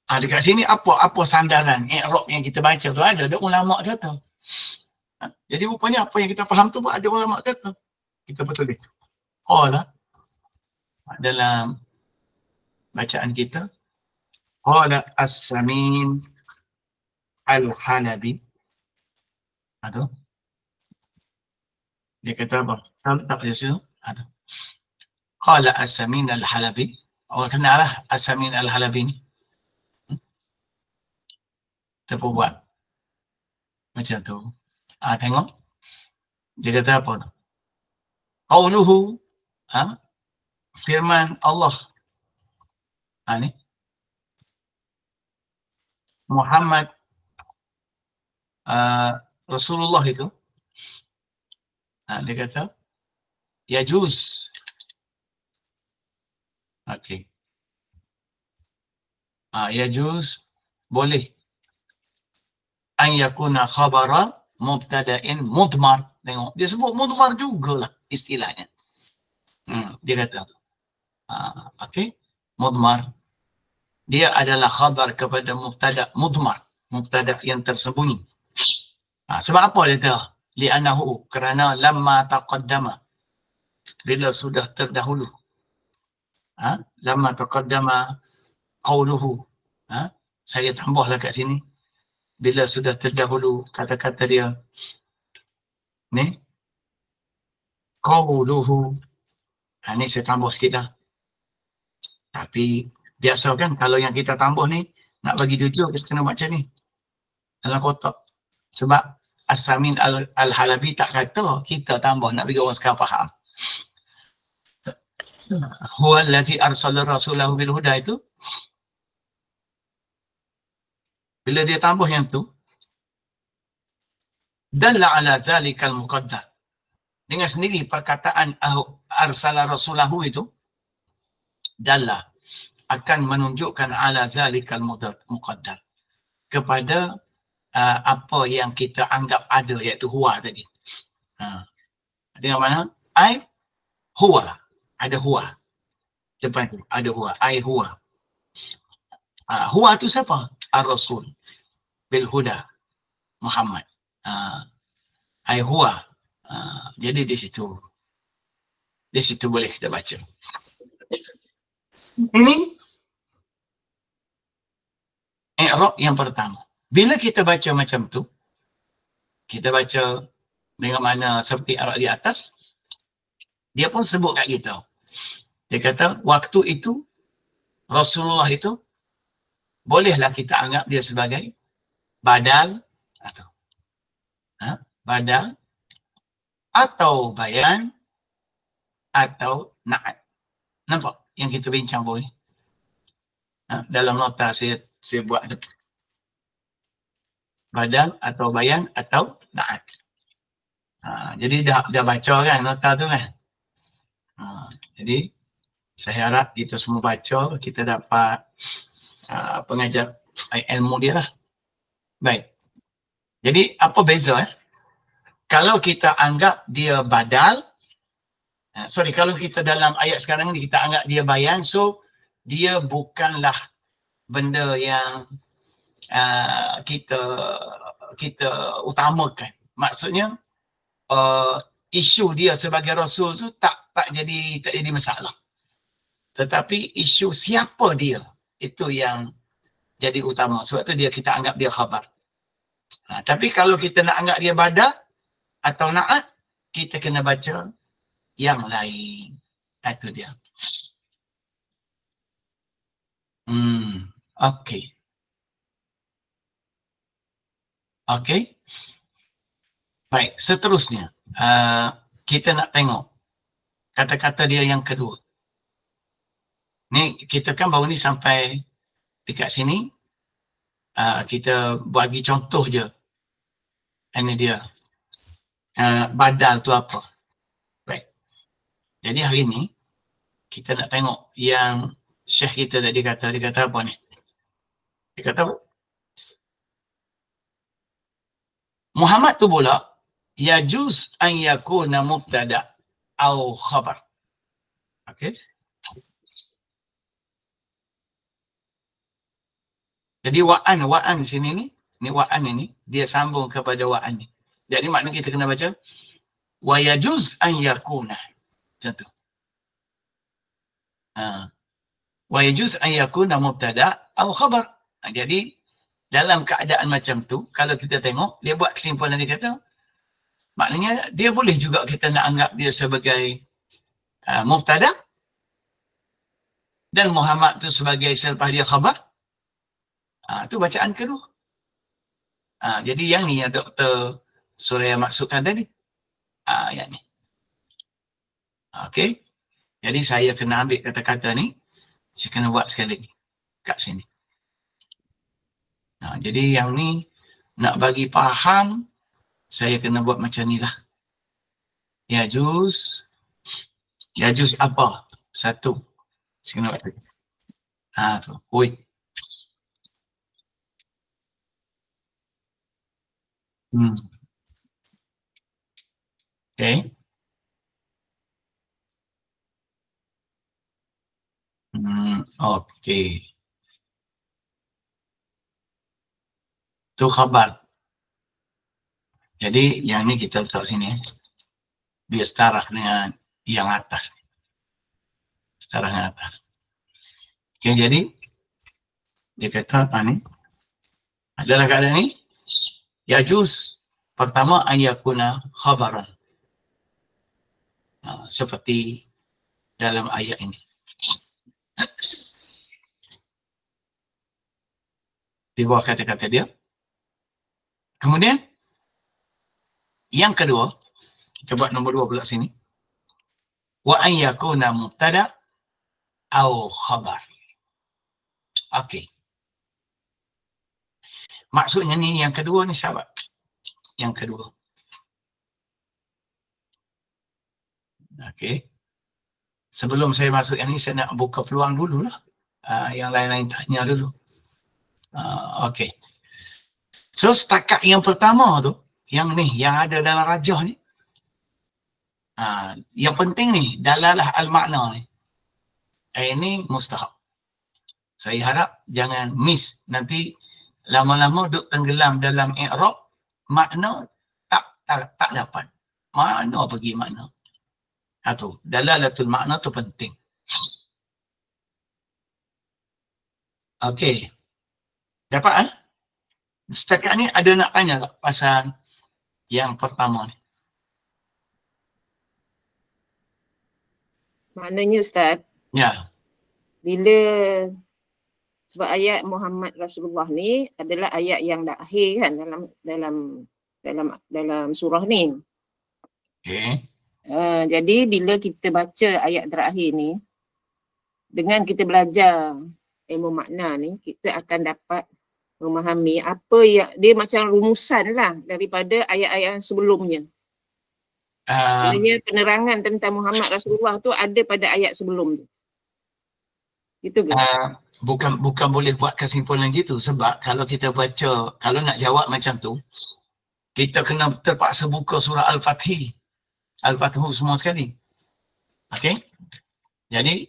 Dekat sini apa sandaran i'rab yang kita baca tu ada ulama kata. Jadi rupanya apa yang kita faham tu ada ulama kata. Kita betul itu. Qala dalam bacaan kita, qala As-Samin Al-Halabi. Ada. Dia kata apa? Kalau tak pada situ, ada. Qala As-Samin Al-Halabi. Orang kenal lah As-Samin Al-Halabi ni. Kita pun buat macam tu. Tengok. Dia kata apa tu? Qauluhu, firman Allah. Ni. Muhammad Rasulullah itu. Dia kata yajuz. Okey. Yajuz boleh an yakuna khabara mubtada'in mudmar. Tengok, dia sebut mudmar jugalah istilahnya. Dia kata okey, mudmar dia adalah khabar kepada mubtada' mudmar, mubtada' yang tersembunyi. Sebab apa dia kata? Li'annahu, kerana lamma taqaddama, bila sudah terdahulu. Lamma taqaddama qauluhu. Saya tambahlah kat sini. Bila sudah terdahulu kata-kata dia ni, qauluhu. Ni saya tambah sikit lah. Tapi biasa kan kalau yang kita tambah ni nak bagi jujur, kita kena macam ni dalam kotak. Sebab As-Samin Al-Halabi tak kata kita tambah, nak bagi orang sekarang faham. Huwa allazi arsala rasulahu bil huda itu, bila dia tambah yang tu, dalla ala zalikal muqaddar, dengan sendiri perkataan arsala rasulahu itu dalla akan menunjukkan ala zalikal muqaddar, kepada apa yang kita anggap ada, iaitu huwa tadi. Dengan mana? Ai huwa. Ada huwa. Depan tu ada huwa. Ai huwa. Huwa tu siapa? Ar-Rasul bil huda Muhammad. Ai huwa. Jadi di situ boleh kita baca. Ini i'rab yang pertama. Bila kita baca macam tu, kita baca dengan mana seperti i'rab di atas, dia pun sebut kat kita. Dia kata waktu itu Rasulullah itu bolehlah kita anggap dia sebagai badal atau badal atau bayan atau na'at. Nampak yang kita bincang pun ni? Dalam nota saya buat ada badal atau bayan atau na'at. Jadi dah baca kan nota tu kan? Jadi saya harap kita semua baca, kita dapat pengajar ilmu dia lah. Baik. Jadi apa beza kalau kita anggap dia badal, kalau kita dalam ayat sekarang ni kita anggap dia bayan, so dia bukanlah benda yang kita utamakan. Maksudnya isu dia sebagai Rasul tu tak jadi masalah. Tetapi isu siapa dia, itu yang jadi utama. Sebab tu kita anggap dia khabar. Tapi kalau kita nak anggap dia badal atau na'at, kita kena baca yang lain. Itu dia. Okey. Okey. Baik, seterusnya. Kita nak tengok kata-kata dia yang kedua. Ni kita kan baru ni sampai dekat sini. Kita bagi contoh je. Ini dia. Badal tu apa. Baik. Jadi hari ni kita nak tengok yang Syekh kita tadi kata. Dia kata apa ni? Dia kata Muhammad tu pula yajuz an yakuna mubtada au khabar. Okey. Jadi wa'an sini ni wa'an ini dia sambung kepada wa'an ni. Jadi maknanya kita kena baca wa yajuz an yakuna. Macam tu. Wa yajuz an yakuna mubtada au khabar. Jadi dalam keadaan macam tu kalau kita tengok dia buat kesimpulan, dia kata maknanya dia boleh juga kita nak anggap dia sebagai mubtada dan Muhammad tu sebagai selepas dia khabar. Tu bacaan kedua. Jadi yang ni yang Dr. Suraya maksudkan tadi. Yang ni. Okey. Jadi saya kena ambil kata-kata ni. Saya kena buat sekali lagi. Kat sini. Jadi yang ni nak bagi faham, saya kena buat macam ni lah. Yajuz. Yajuz apa? Satu. Saya kena buat tu. Tu. Oi. Okay. Okay. Tu khabar. Jadi yang ni kita letak sini. Dia setara dengan yang atas. Setara dengan atas. Okay, jadi dia kata apa ni? Dalam keadaan ni yajuz pertama ayakuna khabaran. Seperti dalam ayat ini. Di bawah kata-kata dia. Kemudian yang kedua, kita buat nombor 2 pula sini. Wa an yakuna mubtada au khabar. Okey. Maksudnya ni yang kedua ni sahabat. Yang kedua. Okey. Sebelum saya masuk yang ni, saya nak buka peluang dululah. Yang lain-lain tanya dulu. Okey. So setakat yang pertama tu, yang ni, yang ada dalam rajah ni. Yang penting ni, dalalah al-makna ni. Ini mustahab. Saya harap jangan miss. Nanti lama-lama duk tenggelam dalam i'rab, makna tak dapat. Mana pergi makna? Tu, dalalatul makna tu penting. Okey. Dapat setakat ni ada nak tanya tak pasal yang pertama ni? Maknanya Ustaz, ya. Bila sebab ayat Muhammad Rasulullah ni adalah ayat yang dah akhir kan dalam surah ni. Okey. Jadi bila kita baca ayat terakhir ni, dengan kita belajar ilmu makna ni, kita akan dapat memahami apa yang dia macam rumusan lah daripada ayat-ayat sebelumnya. Sebenarnya penerangan tentang Muhammad Rasulullah tu ada pada ayat sebelum tu. Gitu ke? Bukan boleh buat kesimpulan gitu, sebab kalau kita baca, kalau nak jawab macam tu, kita kena terpaksa buka surah Al-Fatih. Al-Fathu semua sekali. Okey? Jadi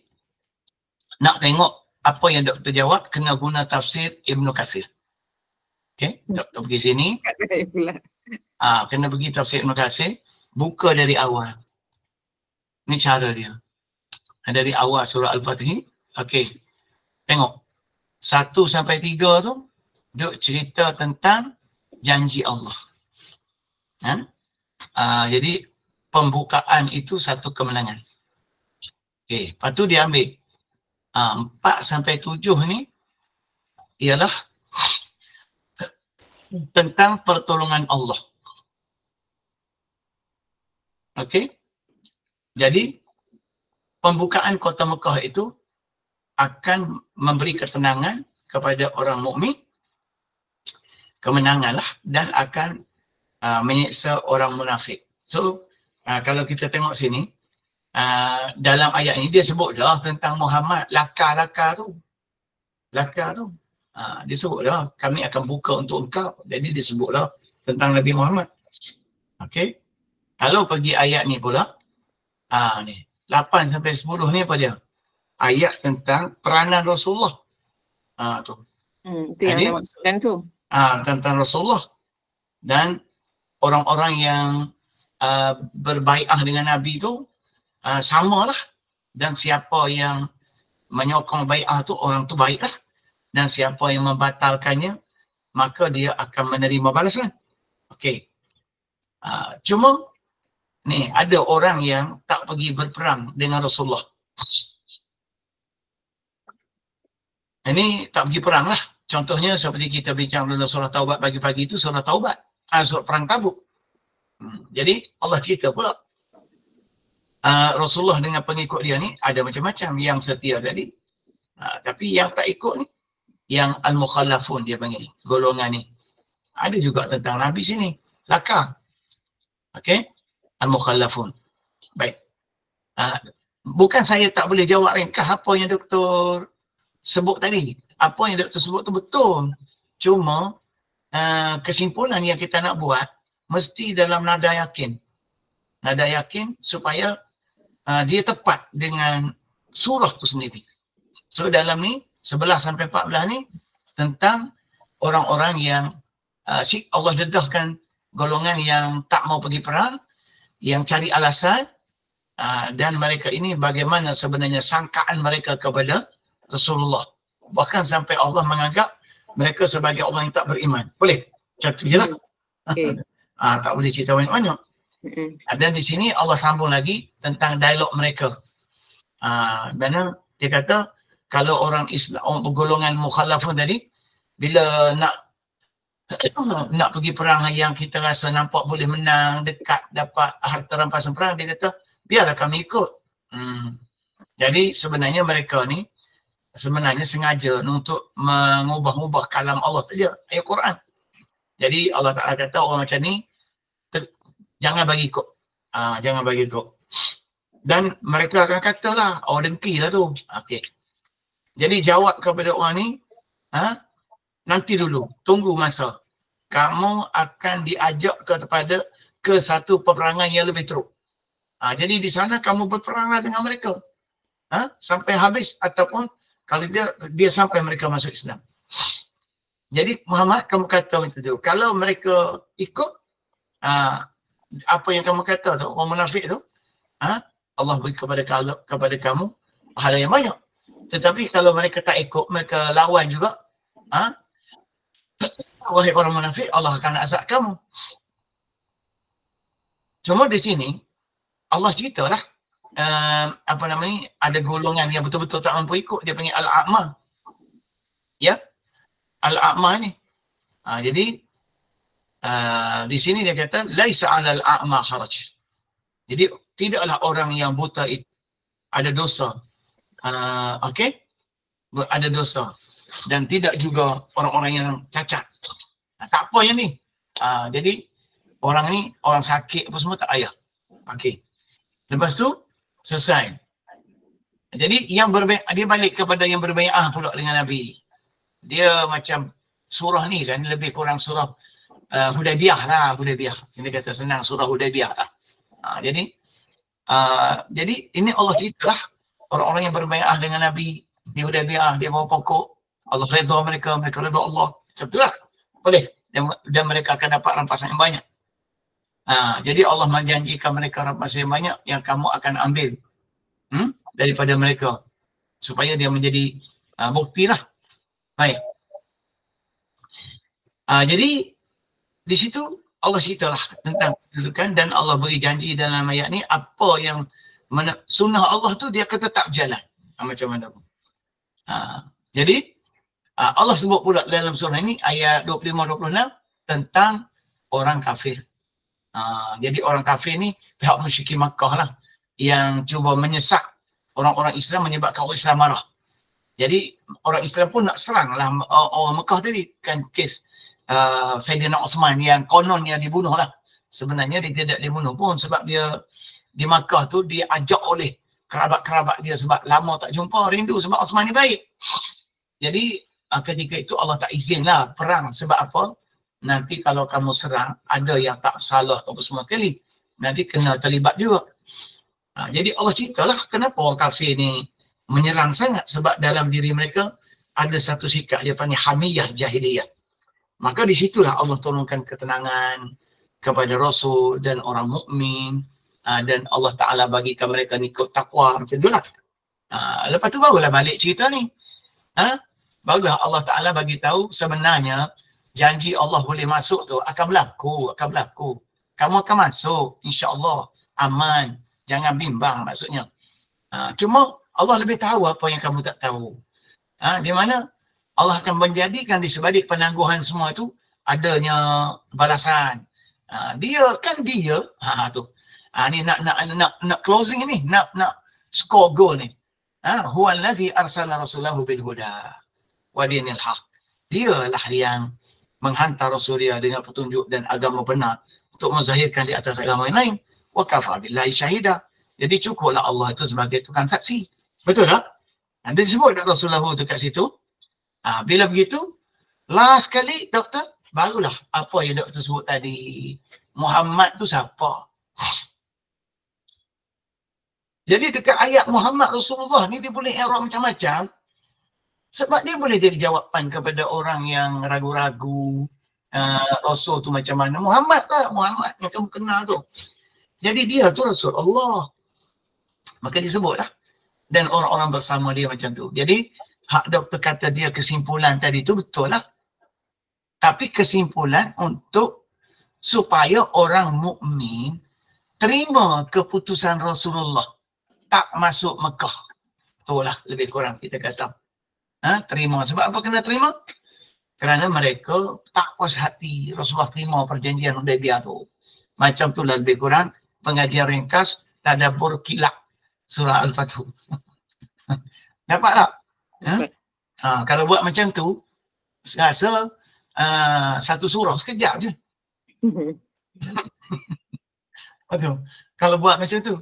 nak tengok apa yang doktor jawab, kena guna tafsir Ibnu Katsir. Okey? Doktor pergi sini. Kena pergi tafsir Ibnu Katsir, buka dari awal. Ni cara dia. Dari awal surah Al-Fatih. Okey. Tengok. 1 sampai 3 tu duk cerita tentang janji Allah. Jadi pembukaan itu satu kemenangan. Okey, lepas tu dia ambil 4 sampai 7 ni ialah tentang pertolongan Allah. Okey. Jadi pembukaan kota Mekah itu akan memberi ketenangan kepada orang mukmin, kemenanganlah, dan akan menyiksa orang munafik. So kalau kita tengok sini, dalam ayat ini dia sebut dah tentang Muhammad, laka tu. Dia sebut dah, kami akan buka untuk engkau. Jadi dia sebut dah tentang Nabi Muhammad. Okey. Kalau pergi ayat ni pula, ni 8 sampai 10 ni apa dia? Ayat tentang peranan Rasulullah. Tu. Itu yang dia maksudkan tu. Tentang Rasulullah dan orang-orang yang berbai'ah dengan Nabi tu samalah, dan siapa yang menyokong bai'ah tu, orang tu baiklah, dan siapa yang membatalkannya maka dia akan menerima balasan. Okey. Cuma ni ada orang yang tak pergi berperang dengan Rasulullah. Ini tak pergi perang lah. Contohnya seperti kita bincang dalam surah Taubat pagi-pagi itu, surah Taubat, surah perang Tabuk. Jadi Allah cerita pula Rasulullah dengan pengikut dia ni ada macam-macam, yang setia tadi. Tapi yang tak ikut ni, yang al-mukhallafun dia panggil, golongan ni. Ada juga tentang Nabi sini, laka. Okey, al-mukhallafun. Baik. Bukan saya tak boleh jawab ringkas apa yang doktor sebut tadi. Apa yang doktor sebut tu betul. Cuma kesimpulan yang kita nak buat mesti dalam nada yakin. Nada yakin supaya dia tepat dengan surah tu sendiri. So dalam ni 11 sampai 14 ni tentang orang-orang yang Allah dedahkan golongan yang tak mau pergi perang, yang cari alasan, dan mereka ini bagaimana sebenarnya sangkaan mereka kepada Rasulullah. Bahkan sampai Allah menganggap mereka sebagai orang yang tak beriman. Boleh? Macam tu je lah. Okay. Tak boleh cerita banyak-banyak. Dan di sini Allah sambung lagi tentang dialog mereka. Mana dia kata kalau orang Islam, golongan mukhalafun tadi, bila nak pergi perang yang kita rasa nampak boleh menang, dekat dapat harta rampasan perang, dia kata biarlah kami ikut. Jadi sebenarnya mereka ni sebenarnya sengaja untuk mengubah-ubah kalam Allah saja, ayat Quran. Jadi Allah Ta'ala kata orang macam ni jangan bagi ikut. Jangan bagi ikut. Dan mereka akan katalah, dengki lah tu. Okey. Jadi jawab kepada orang ni, nanti dulu, tunggu masa. Kamu akan diajak ke satu peperangan yang lebih teruk. Jadi di sana kamu berperanglah dengan mereka. Sampai habis, ataupun kalau dia sampai mereka masuk Islam. Jadi Muhammad, kamu kata macam tu. Kalau mereka ikut apa yang kamu kata tu, orang munafik tu, Allah beri kepada kamu pahala yang banyak. Tetapi kalau mereka tak ikut, mereka lawan juga, wahai orang munafik, Allah akan azab kamu. Cuma di sini Allah ceritalah ada golongan yang betul-betul tak mampu ikut, dia panggil al-a'ma. Ya, al-a'ma ni. Jadi di sini dia kata laisa 'alal a'ma haraj. Jadi tidaklah orang yang buta itu ada dosa. Okey? Ada dosa. Dan tidak juga orang-orang yang cacat. Tak apa yang ni. Jadi orang ni, orang sakit apa semua tak payah. Okey. Lepas tu selesai. Jadi yang dia balik kepada yang berbai'ah pula dengan Nabi. Dia macam surah ni kan lebih kurang surah Hudaybiyah lah, Hudaybiyah. Kita kata senang surah Hudaybiyah lah. Jadi ini Allah ceritalah orang-orang yang berbai'ah dengan Nabi di Hudaybiyah, dia bawa pokok, Allah redha mereka, mereka redha Allah. Sebetulnya boleh, dan mereka akan dapat rampasan yang banyak. Jadi Allah menjanjikan mereka rampasan yang banyak yang kamu akan ambil daripada mereka supaya dia menjadi bukti lah. Baik. Jadi di situ Allah ceritalah tentang kedudukan dan Allah beri janji dalam ayat ni apa yang sunnah Allah tu dia akan tetap jalan. Macam mana pun. Jadi Allah sebut pula dalam surah ini ayat 25-26 tentang orang kafir. Jadi orang kafir ni pihak musyrikin Makkah lah yang cuba menyesak orang-orang Islam menyebabkan orang Islam marah. Jadi orang Islam pun nak serang lah orang Mekah tadi kan kes Sayyidina Osman yang kononnya dibunuh lah. Sebenarnya dia tidak dibunuh pun sebab dia di Makkah tu dia ajak oleh kerabat-kerabat dia sebab lama tak jumpa, rindu sebab Osman ni baik. Jadi ketika itu Allah tak izinlah perang sebab apa? Nanti kalau kamu serang ada yang tak salah apa semua sekali. Nanti kena terlibat juga. Jadi Allah ceritalah kenapa orang kafir ni menyerang sangat sebab dalam diri mereka ada satu sikap dia panggil hamiyah jahiliyah. Maka di situlah Allah turunkan ketenangan kepada Rasul dan orang mukmin dan Allah Ta'ala bagikan mereka ikut takwa macam itulah. Lepas tu barulah balik cerita ni. Barulah Allah Ta'ala bagi tahu sebenarnya janji Allah boleh masuk tu akan berlaku. Kamu akan masuk insya-Allah aman. Jangan bimbang maksudnya. Cuma Allah lebih tahu apa yang kamu tak tahu. Di mana Allah akan menjadikan di sebalik penangguhan semua itu adanya balasan. Dia tu. Ni nak closing ni, nak score goal ni. Huwa allazi arsala rasulahu bil huda wa dinil haq. Dialah yang menghantar rasul dia dengan petunjuk dan agama benar untuk menzahirkan di atas agama yang lain. Wa kafa billahi syahida. Jadi cukuplah Allah itu sebagai tukang saksi. Betul tak? Dia disebut tak Rasulullah tu kat situ. Bila begitu, last kali doktor, barulah apa yang doktor sebut tadi. Muhammad tu siapa? Jadi dekat ayat Muhammad Rasulullah ni dia boleh i'rab macam-macam. Sebab dia boleh jadi jawapan kepada orang yang ragu-ragu. Rasul tu macam mana? Muhammad tak? Muhammad yang kamu kenal tu. Jadi dia tu Rasul Allah. Maka disebutlah. Dan orang-orang bersama dia macam tu. Jadi hak doktor kata dia kesimpulan tadi tu betul lah. Tapi kesimpulan untuk supaya orang mukmin terima keputusan Rasulullah. Tak masuk Mekah. Itulah lebih kurang kita kata. Terima. Sebab apa kena terima? Kerana mereka tak puas hati Rasulullah terima perjanjian Hudaibiyah tu. Macam tu lah lebih kurang pengajian ringkas tadabbur kilak surah Al-Fathu. Dapat tak? Kalau buat macam tu, rasa satu surah sekejap je. Betul. Kalau buat macam tu.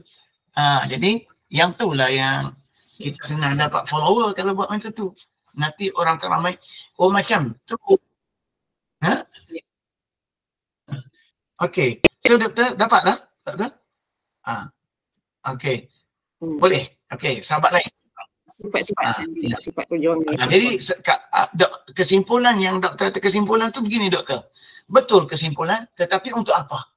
Jadi yang tu lah yang kita senang dapat follower kalau buat macam tu. Nanti orang tak ramai, oh macam tu. Okey. So doktor, dapat tak? Doktor? Okey. Boleh. Okey, sahabat lain. Sifat perjuangan. Jadi kesimpulan yang doktor kesimpulan tu begini doktor. Betul kesimpulan, tetapi untuk apa?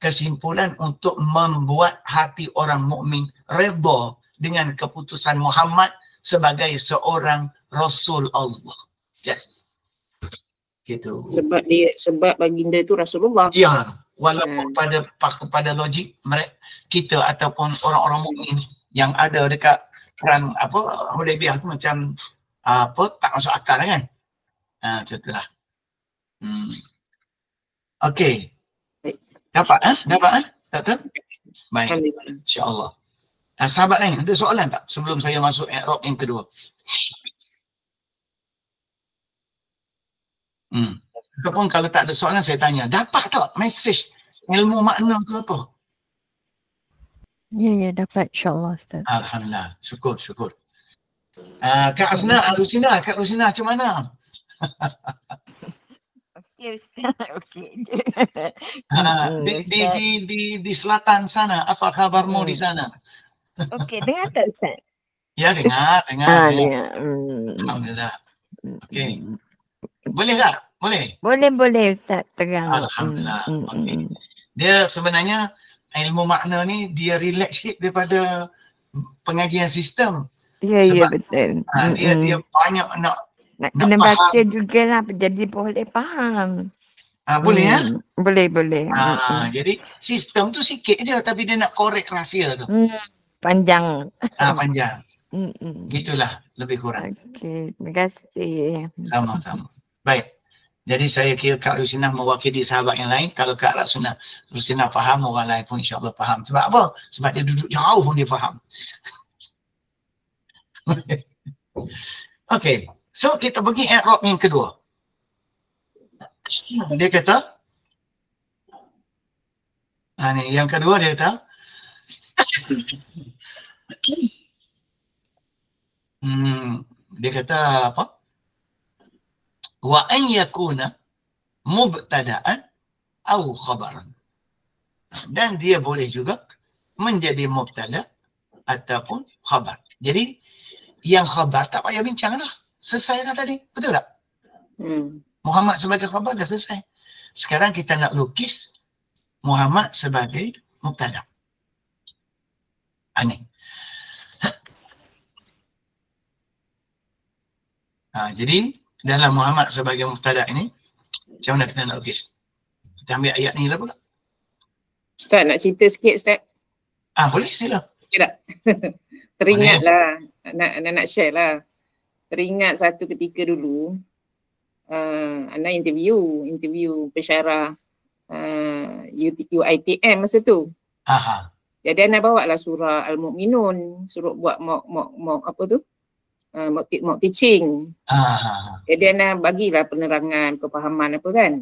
Kesimpulan untuk membuat hati orang mukmin redha dengan keputusan Muhammad sebagai seorang Rasul Allah. Yes. Gitu. Sebab baginda itu Rasulullah. Ya, walaupun pada logik mereka kita ataupun orang-orang mukmin yang ada dekat perang Hudaibiyah tu macam tak masuk akal kan. Macam itulah. Okey. Dapat doktor? Baik. Insya-Allah. Sahabat lain ada soalan tak sebelum saya masuk i'rab yang kedua? Ataupun kalau tak ada soalan saya tanya, dapat tak mesej ilmu makna tu apa? Ya, dapat insya-Allah Ustaz. Alhamdulillah. Syukur. Kak Rosina macam mana? Okey Ustaz, okey. Di selatan sana, apa kabarmu di sana? Okey, dengar tak Ustaz? Ya, dengar. Alhamdulillah. Okey. Boleh tak? Boleh Ustaz, terang. Alhamdulillah. Okey. Dia sebenarnya ilmu makna ni dia relax sikit daripada pengajian sistem. Ya, betul. Dia banyak nak kena baca jugalah jadi boleh faham. Boleh ya? Boleh, boleh. Jadi sistem tu sikit je tapi dia nak korek rahsia tu. Panjang. Panjang. Gitulah lebih kurang. Okey, terima kasih. Sama-sama. Baik. Jadi saya kira Kak Rusinah mewakili sahabat yang lain. Kalau Kak Rusinah faham, orang lain pun insya-Allah faham. Sebab apa? Sebab dia duduk jauh pun dia faham. Okey. So kita pergi i'rab yang kedua. Dia kata ni yang kedua dia kata dia kata apa? Wa an yakuna mubtada'an aw khabaran. Dan dia boleh juga menjadi mubtada ataupun khabar. Jadi yang khabar tak payah bincang lah. Selesai dah tadi. Betul tak? Muhammad sebagai khabar dah selesai. Sekarang kita nak lukis Muhammad sebagai mubtada. Ini. Jadi dalam Muhammad sebagai mubtada ini, macam mana kita nak lukis? Kita ambil ayat ni lah pula. Ustaz nak cerita sikit Ustaz. Boleh sila. Tak? Teringatlah, nak share lah. Teringat satu ketika dulu, Ana interview pensyarah UiTM masa tu. Jadi Ana bawa lah surah Al-Mu'minun, suruh buat mock apa tu? Mock teaching. Jadi Ana bagilah penerangan, kepahaman apa kan.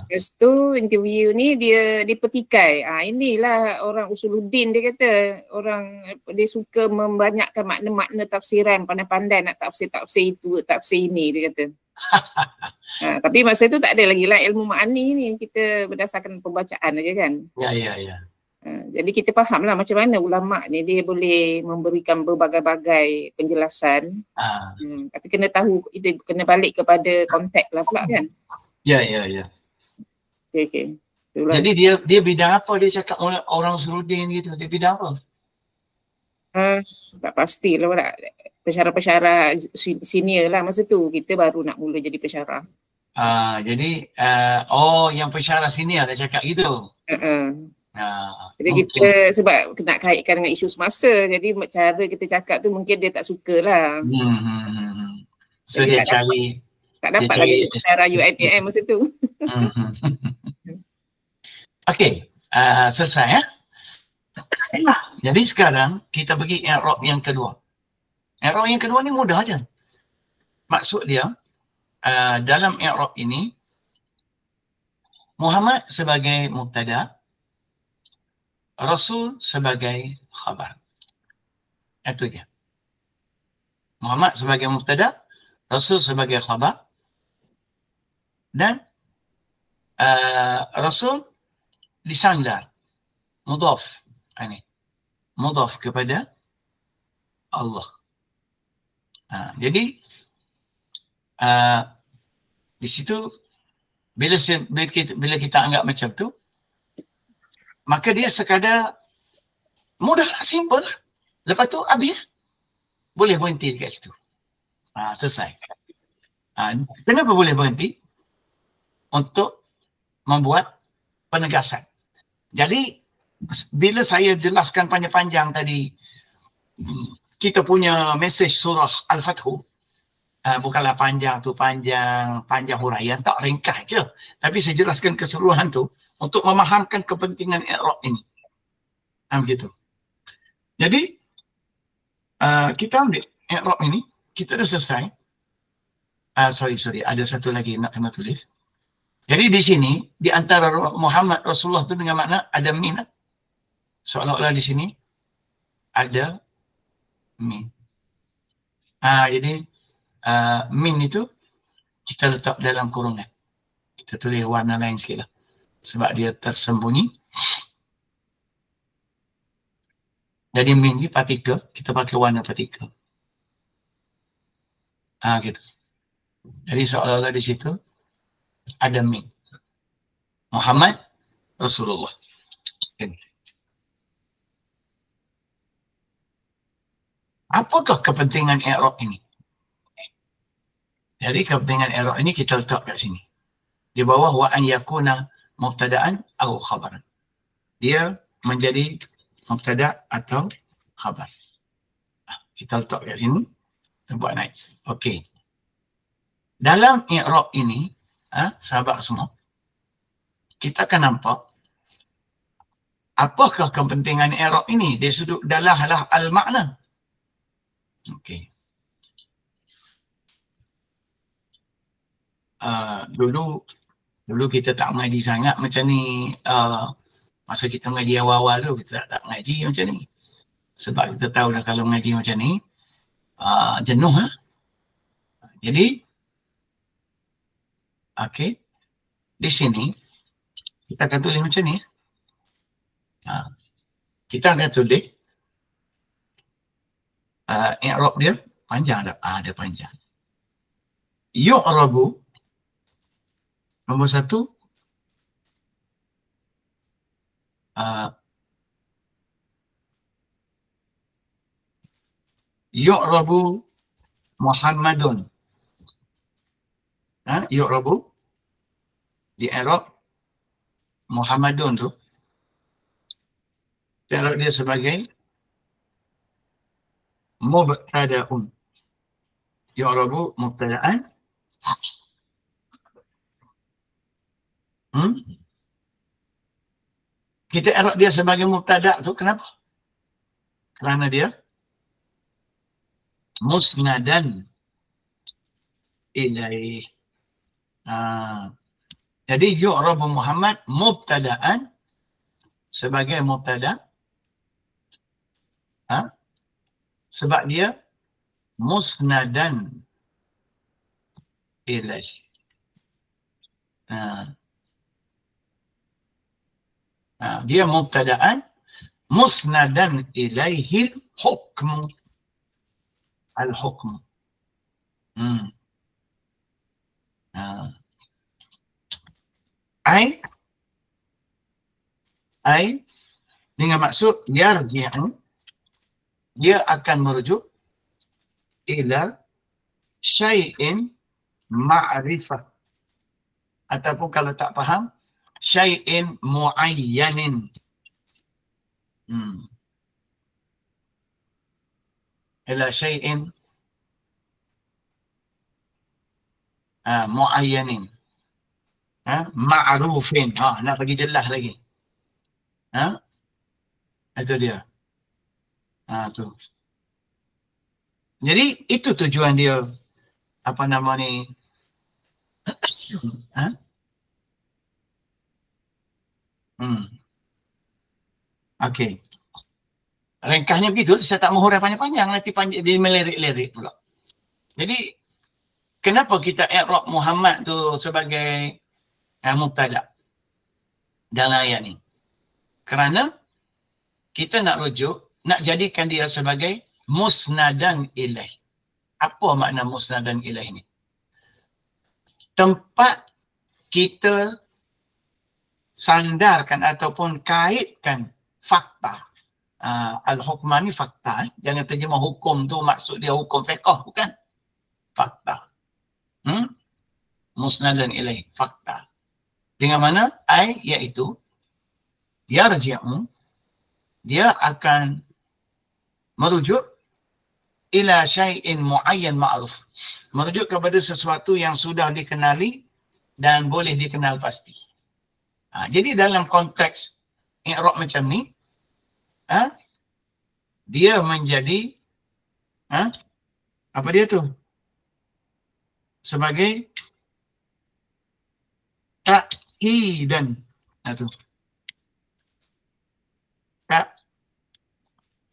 Lepas tu interview ni dia petikai. Inilah orang Usuluddin, dia kata. Orang dia suka membanyakkan makna-makna tafsiran, pandai-pandai nak tafsir itu, tafsir ini, dia kata. Tapi masa tu tak ada lagi lah ilmu ma'ani ni, kita berdasarkan pembacaan aja kan. Ya. Jadi kita faham lah macam mana ulama' ni dia boleh memberikan berbagai-bagai penjelasan. Tapi kena tahu, itu kena balik kepada konteks lah pula kan. Ya. Okay. Jadi dia bidang apa dia cakap orang Usuluddin gitu, dia bidang apa? Tak pastilah pula. Pensyarah-pensyarah senior lah masa tu. Kita baru nak mula jadi pensyarah. Jadi yang pensyarah senior dah cakap gitu. Jadi kita sebab nak kaitkan dengan isu semasa, jadi cara kita cakap tu mungkin dia tak suka lah. So dia cari tak dapat lagi pensyarah UiTM masa tu. Okey, selesai ya. Jadi sekarang kita pergi i'rab yang kedua. I'rab yang kedua ni mudah aja. Maksud dia dalam i'rab ini Muhammad sebagai mubtada, Rasul sebagai khabar. Itu dia. Muhammad sebagai mubtada, Rasul sebagai khabar, dan Rasul disandar, mudhaf, mudhaf kepada Allah. Jadi di situ bila kita anggap macam tu, maka dia sekadar mudahlah, simple lah. Lepas tu habis, boleh berhenti dekat situ. Selesai. Kenapa boleh berhenti? Untuk membuat penegasan. Jadi bila saya jelaskan panjang-panjang tadi kita punya mesej surah Al-Fathu, bukanlah panjang huraian, tak, ringkas je. Tapi saya jelaskan keseluruhan tu untuk memahamkan kepentingan i'rab ini. Begitu. Jadi kita ambil i'rab ini, kita dah selesai. Sorry, ada satu lagi nak kena tulis. Jadi di sini, di antara Muhammad Rasulullah tu dengan makna ada min. Seolah-olah di sini ada min. Jadi min itu kita letak dalam kurungan. Kita tulis warna lain sikit lah. Sebab dia tersembunyi. Jadi min ni partikel, kita pakai warna partikel. Gitu. Jadi seolah-olah di situ ada min. Muhammad Rasulullah. Apakah kepentingan i'rab ini? Jadi kepentingan i'rab ini kita letak kat sini. di bawah wa an yakuna mubtada'an atau khabaran. Dia menjadi mubtada' atau khabar. Kita letak kat sini, kita buat naik. Okey. Dalam i'rab ini, sahabat semua, kita akan nampak apakah kepentingan i'rab ini dari sudut dalalah al-makna. Okey. Dulu kita tak mengaji sangat macam ni. Masa kita mengaji awal-awal tu kita tak mengaji macam ni. Sebab kita tahu dah kalau mengaji macam ni jenuh lah. Jadi okey, di sini kita akan tulis macam ni. Kita akan tulis i'rab dia panjang tak? Dia panjang. Yu'rabu nombor 1, yu'rabu Muhammadun. Yu'rabu di i'rab Muhammadun tu, i'rab dia sebagai mubtada'un. Yu'rabu mubtada'an. Kita i'rab dia sebagai mubtada' tu kenapa? Kerana dia musnadan ilaih. Jadi yu'rabu Muhammad mubtada'an sebagai mubtada', sebab dia musnadan ilaih. Dia mubtada'an musnadan ilaihil hukmu. Al-hukmu. Ai dengan maksud yarji'u, dia akan merujuk ila syai'in ma'rifah, ataupun kalau tak faham syai'in mu'ayyanin. Ila syai'in mu'ayyanin, ma'rufin. Nak bagi jelas lagi. Itu dia. Tu. Jadi itu tujuan dia, apa nama ni, okey. Ringkasnya begitu, saya tak mahu panjang-panjang, nanti dia melirik-lirik pula. Jadi kenapa kita i'rab Muhammad tu sebagai mubtada' dalam ayat ni? Kerana kita nak rujuk, nak jadikan dia sebagai musnadan ilaih. Apa makna musnadan ilaih ni? Tempat kita sandarkan ataupun kaitkan fakta. Al-hukmah ni fakta. Jangan terjemah hukum tu maksud dia hukum fiqh, bukan. Fakta. Musnadan ilaih, fakta. Dengan mana? Ai, iaitu yarji'u, dia akan merujuk ila syai'in mu'ayyan ma'ruf. Merujuk kepada sesuatu yang sudah dikenali dan boleh dikenal pasti. Jadi dalam konteks i'rab macam ni, dia menjadi apa dia tu? Sebagai ta'kidan. Tu.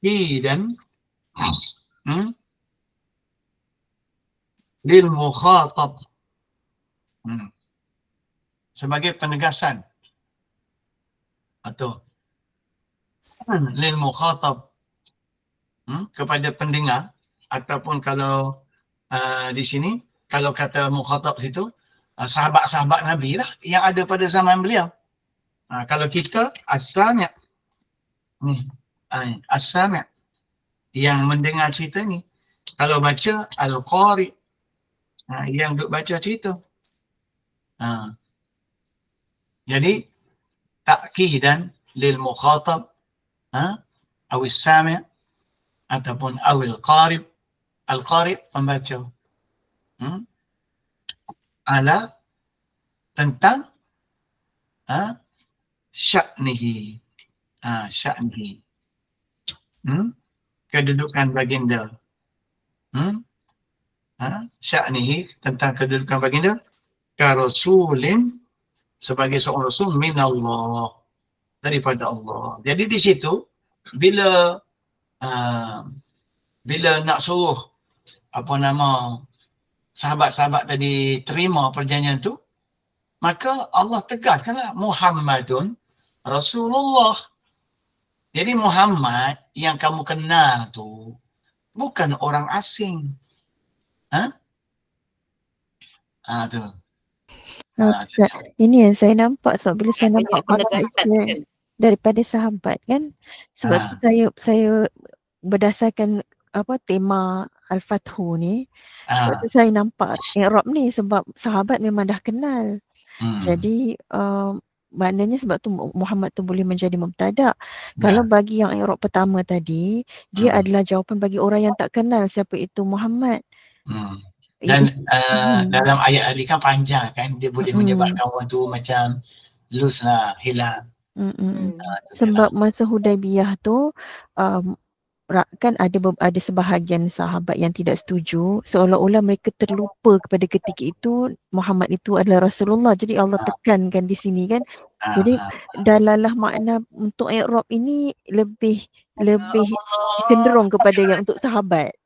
Ta'kidan lil mukhatab. Sebagai penegasan atau lil mukhatab, kepada pendengar, ataupun kalau di sini kalau kata mukhatab situ sahabat-sahabat Nabi lah yang ada pada zaman beliau. Kalau kita as-sami' ni, as-sami' yang mendengar cerita ni. Kalau baca al-qari, yang duk baca cerita. Jadi ta'kidan lil mukhatab awil sami' ataupun awil qarib. Al-qarib pembaca. Ala tentang sya'nihi. Sya'nihi. Kedudukan baginda. Sya'nihi tentang kedudukan baginda. Ka rasulin, sebagai seorang rasul minallah, daripada Allah. Jadi di situ bila nak suruh sahabat-sahabat tadi terima perjanjian tu, maka Allah tegaskanlah Muhammadun Rasulullah. Jadi Muhammad yang kamu kenal tu bukan orang asing. Tu. Ini yang saya nampak, bila saya nampak daripada sahabat kan, sebab saya berdasarkan tema Al-Fathu ni, sebab tu saya nampak i'rab ni, sebab sahabat memang dah kenal. Jadi maknanya sebab tu Muhammad tu boleh menjadi mubtada. Kalau bagi yang i'rab pertama tadi, dia adalah jawapan bagi orang yang tak kenal siapa itu Muhammad. Dan dalam ayat tadi kan panjang kan, dia boleh menyebabkan orang tu macam loose lah, hilang. Sebab masa Hudaibiyah tu kan ada sebahagian sahabat yang tidak setuju, seolah-olah mereka terlupa kepada ketika itu Muhammad itu adalah Rasulullah. Jadi Allah tekankan di sini kan. Jadi dalalah makna untuk i'rab ini lebih cenderung kepada yang untuk sahabat.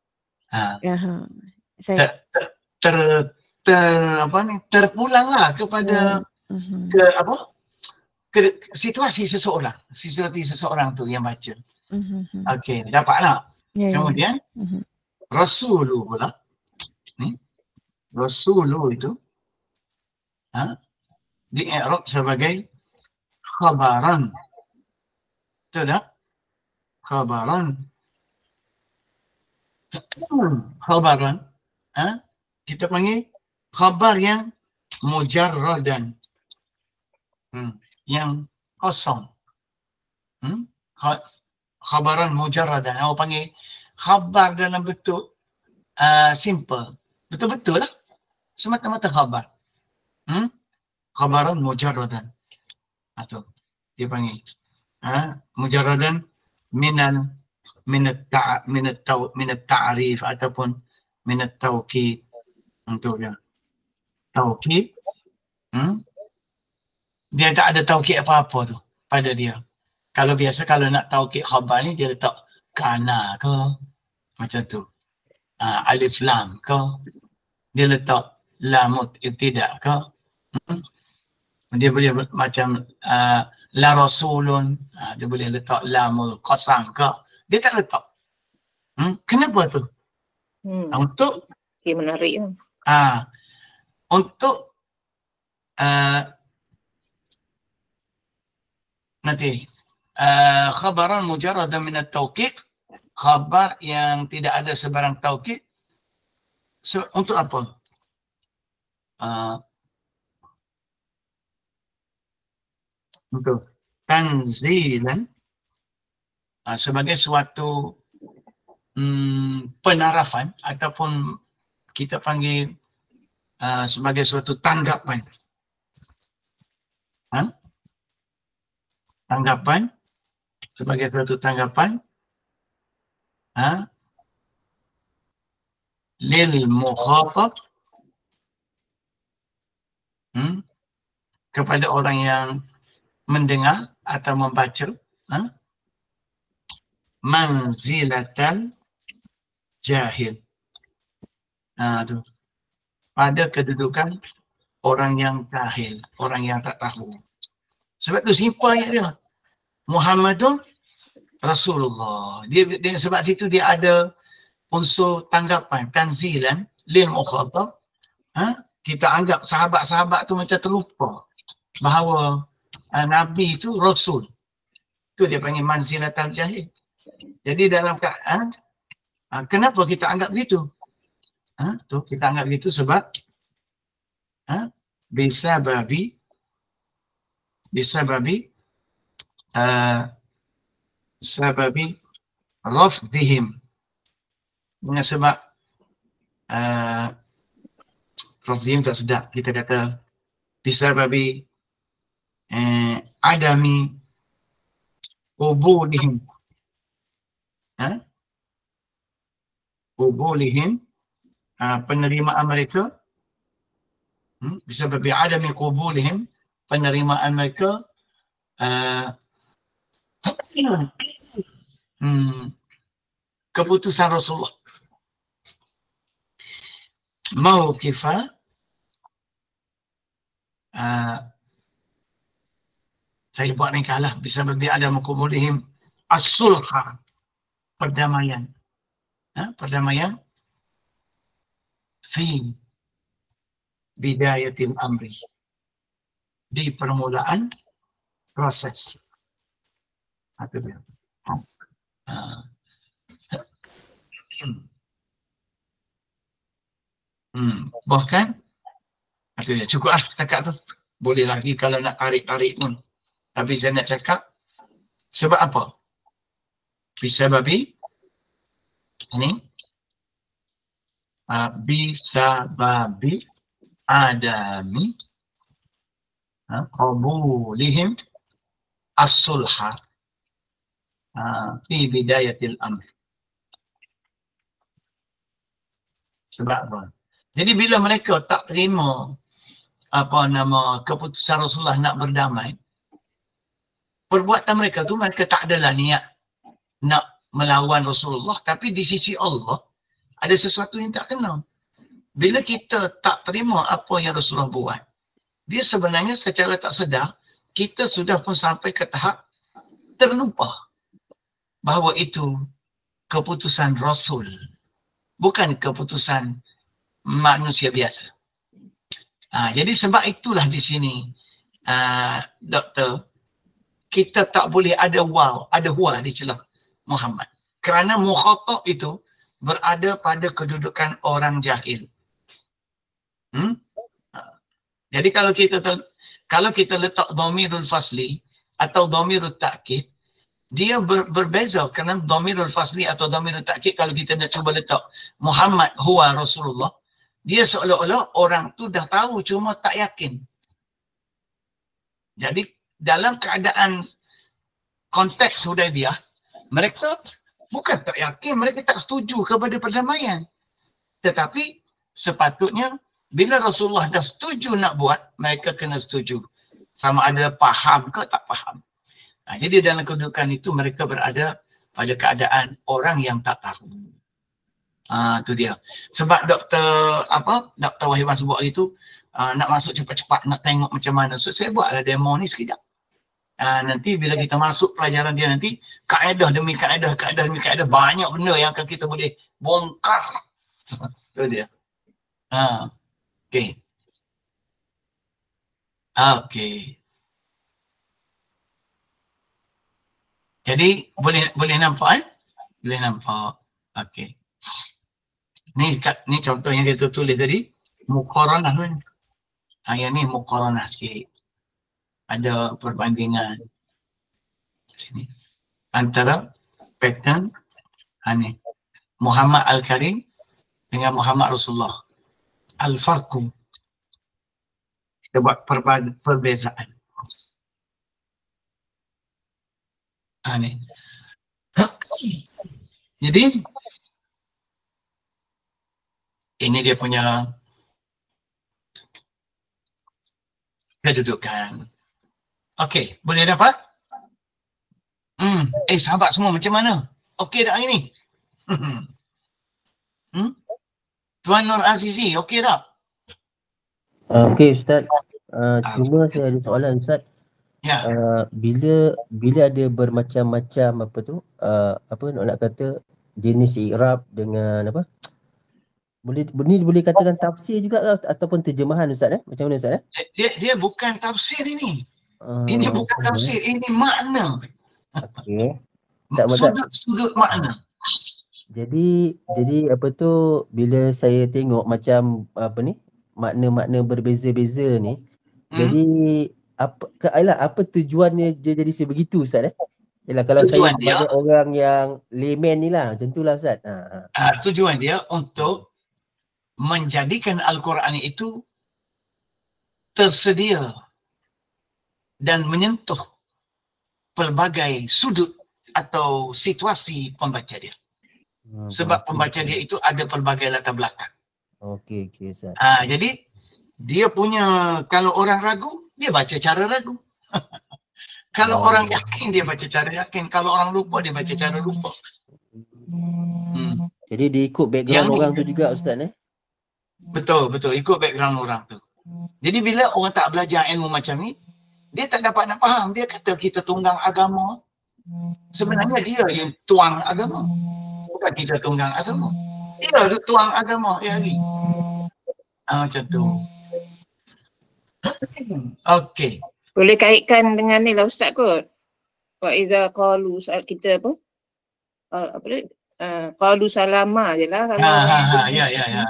Saya terpulanglah kepada ke situasi seseorang tu yang baca. Okey, dapat tak? Kemudian Rasulu pula ni, Rasulu itu di i'rab sebagai khabaran. Betul tak? Khabaran. Kita panggil khabar yang mujarradan, yang kosong. Khabaran mujarradan. Orang panggil khabar dalam bentuk simple. Betul-betul lah. Semata-mata khabar. Khabaran mujarradan. Atau dia panggil mujarradan minat ta'rif ataupun minat tawkid. Untuk dia tawkid, dia tak ada tawkid apa-apa tu pada dia. Kalau biasa kalau nak tawkid khabar ni dia letak kana ke macam tu, alif lam ke, dia letak lamut ibtida ke, dia boleh macam la rasulun, dia boleh letak lamul qasam ke, dia tak letak. Kenapa tu? Untuk menarik lah. Untuk nanti khabaran mujarradan min at-tawkid, khabar yang tidak ada sebarang taukid. Untuk apa? Untuk tanzilan, sebagai suatu penarafan ataupun kita panggil sebagai suatu tanggapan. Tanggapan, sebagai suatu tanggapan lil mukhatab, kepada orang yang mendengar atau membaca, manzilatal jahil. Tu. Pada kedudukan orang yang jahil, orang yang tak tahu. Sebab tu simple ayat dia. Muhammadun Rasulullah. Dia sebab situ dia ada unsur tanggapan, tanzilan lil mukhatab. Kita anggap sahabat-sahabat tu macam terlupa bahawa Nabi itu Rasul. Itu dia panggil manzilatal jahil. Jadi dalam keadaan, kenapa kita anggap begitu? Tu kita anggap begitu sebab bisa babi bisababi sababi rafdihim, dengan sebab rafdihim tak sedap, kita kata bisababi adami qubulihim, qubulihim, penerimaan mereka, bisababi adami qubulihim, penerimaan mereka keputusan Rasulullah, mauqifah saya buat ni kalah, bisababi adami qubulihim as-sulha, perdamaian, perdamaian fi bidayatil amri, di permulaan proses. Itu dia. Bahkan itu dia, cukup lah setakat tu. Boleh lagi kalau nak tarik-tarik pun. Tapi saya nak cakap sebab apa? Bisababi ini bisababi adami qabulihim as-sulha fi bidayatil amr. Sebab apa? Jadi bila mereka tak terima keputusan Rasulullah nak berdamai, perbuatan mereka tu, mereka tak adalah niat nak melawan Rasulullah, tapi di sisi Allah ada sesuatu yang tak kena. Bila kita tak terima apa yang Rasulullah buat, dia sebenarnya secara tak sedar kita sudah pun sampai ke tahap terlupa bahawa itu keputusan Rasul, bukan keputusan manusia biasa. Jadi sebab itulah di sini Doktor, kita tak boleh ada huwa di celah Muhammad, kerana mukhatab itu berada pada kedudukan orang jahil. Jadi kalau kita letak dhamirul fasli atau dhamirul ta'kid, dia berbeza, kerana dhamirul fasli atau dhamirul ta'kid, kalau kita nak cuba letak Muhammad huwa Rasulullah, dia seolah-olah orang tu dah tahu cuma tak yakin. Jadi dalam keadaan konteks Hudaibiyah, mereka bukan tak yakin, mereka tak setuju kepada perdamaian. Tetapi sepatutnya bila Rasulullah dah setuju nak buat, mereka kena setuju. Sama ada faham ke tak faham. Jadi dalam kedudukan itu mereka berada pada keadaan orang yang tak tahu. Itu dia. Sebab Dr. Wahiban sebut itu nak masuk cepat-cepat, nak tengok macam mana. So saya buatlah demo ni sekejap. Nanti bila kita masuk pelajaran dia nanti, kaedah demi kaedah, kaedah demi kaedah, banyak benda yang akan kita boleh bongkar. Itu dia. Okey. Okey. Jadi boleh nampak Boleh nampak. Okey. Ni contoh yang kita tulis tadi, muqaranah kan. Yang ni muqaranah sikit. Ada perbandingan sini antara pattern ni Muhammad Al-Karim dengan Muhammad Rasulullah. Al-farqu. Kita buat perbezaan. Ni. Jadi ini dia punya kedudukan. Okey, boleh dapat? Sahabat semua macam mana? Okey tak hari ni? Tuan Nur Azizi, okey tak? Okey Ustaz. Cuma saya ada soalan Ustaz. Ya. Bila ada bermacam-macam nak kata jenis i'rab dengan boleh katakan tafsir juga ataupun terjemahan Ustaz macam mana Ustaz Dia bukan tafsir ini. Ini bukan tafsir, ini makna. Okey. Sudut makna. Jadi bila saya tengok macam makna-makna berbeza-beza ni, jadi apa tujuannya dia jadi sebegitu Ustaz Yalah, kalau Tujuan saya dia, sebagai orang yang layman ni lah, macam tu lah Ustaz. tujuan dia untuk menjadikan Al-Quran itu tersedia dan menyentuh pelbagai sudut atau situasi pembaca dia. Sebab pembaca dia itu ada pelbagai latar belakang. Okey Ustaz. Jadi dia punya, kalau orang ragu, dia baca cara ragu. Kalau orang yakin, dia baca cara yakin. Kalau orang lupa, dia baca cara lupa. Jadi dia ikut background orang tu juga Ustaz Betul, ikut background orang tu. Jadi bila orang tak belajar ilmu macam ni, dia tak dapat nak faham. Dia kata kita tunggang agama. Sebenarnya dia yang tuang agama. Bukan kita tunggang agama. Dia tuang agama. Macam tu. Okey. Boleh kaitkan dengan ni lah Ustaz kot. Wa iza qalu kita apa? Apa dia? Qalu salama je lah. Ya.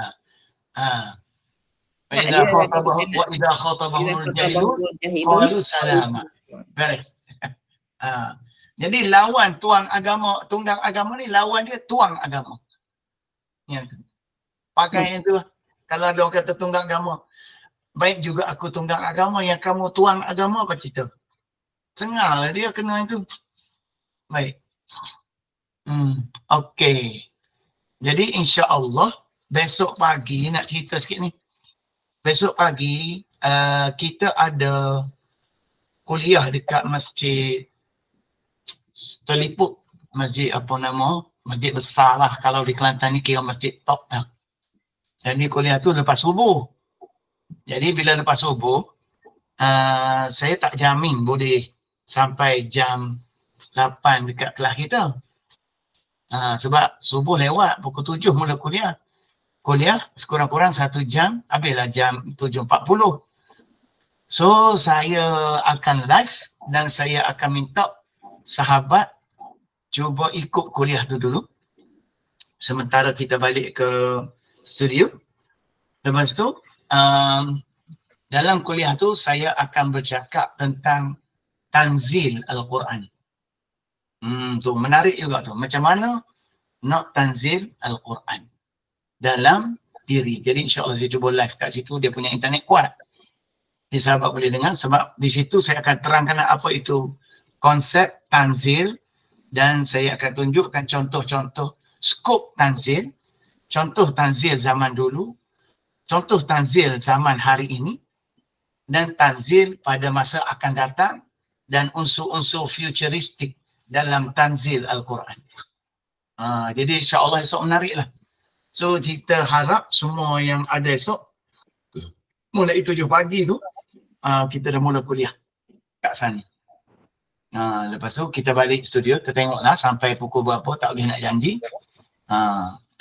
Wa idza khatabahumul jahilun qalu salama. Baik. Jadi lawan tuang agama, tunggang agama ni lawan dia tuang agama. Ya tu. Pakai itu kalau ada orang kata tunggang agama. Baik juga aku tunggang agama, yang kamu tuang agama apa cerita? Tengah lah dia kena itu. Baik. Okey. Jadi insya-Allah besok pagi nak cerita sikit ni. Besok pagi kita ada kuliah dekat masjid Telipuk. Masjid apa nama? Masjid besar lah. Kalau di Kelantan ni kira masjid top lah. Jadi kuliah tu lepas subuh. Jadi bila lepas subuh, saya tak jamin boleh sampai jam 8 dekat kelas kita. Sebab subuh lewat, pukul 7 mula kuliah. Kuliah sekurang-kurang 1 jam, habislah jam 7.40. So saya akan live dan saya akan minta sahabat cuba ikut kuliah tu dulu. Sementara kita balik ke studio. Lepas tu, dalam kuliah tu saya akan bercakap tentang tanzil Al-Quran. Tu menarik juga tu. Macam mana nak tanzil Al-Quran dalam diri. Jadi insya-Allah saya cuba live kat situ, dia punya internet kuat. Jadi sahabat boleh dengar sebab di situ saya akan terangkan apa itu konsep tanzil dan saya akan tunjukkan contoh-contoh skop tanzil, contoh tanzil zaman dulu, contoh tanzil zaman hari ini dan tanzil pada masa akan datang dan unsur-unsur futuristik dalam tanzil Al-Quran. Jadi insya-Allah esok menarik lah. So kita harap semua yang ada esok mulai 7 pagi tu kita dah mula kuliah kat sana. Lepas tu kita balik studio, kita tengoklah sampai pukul berapa, tak boleh nak janji.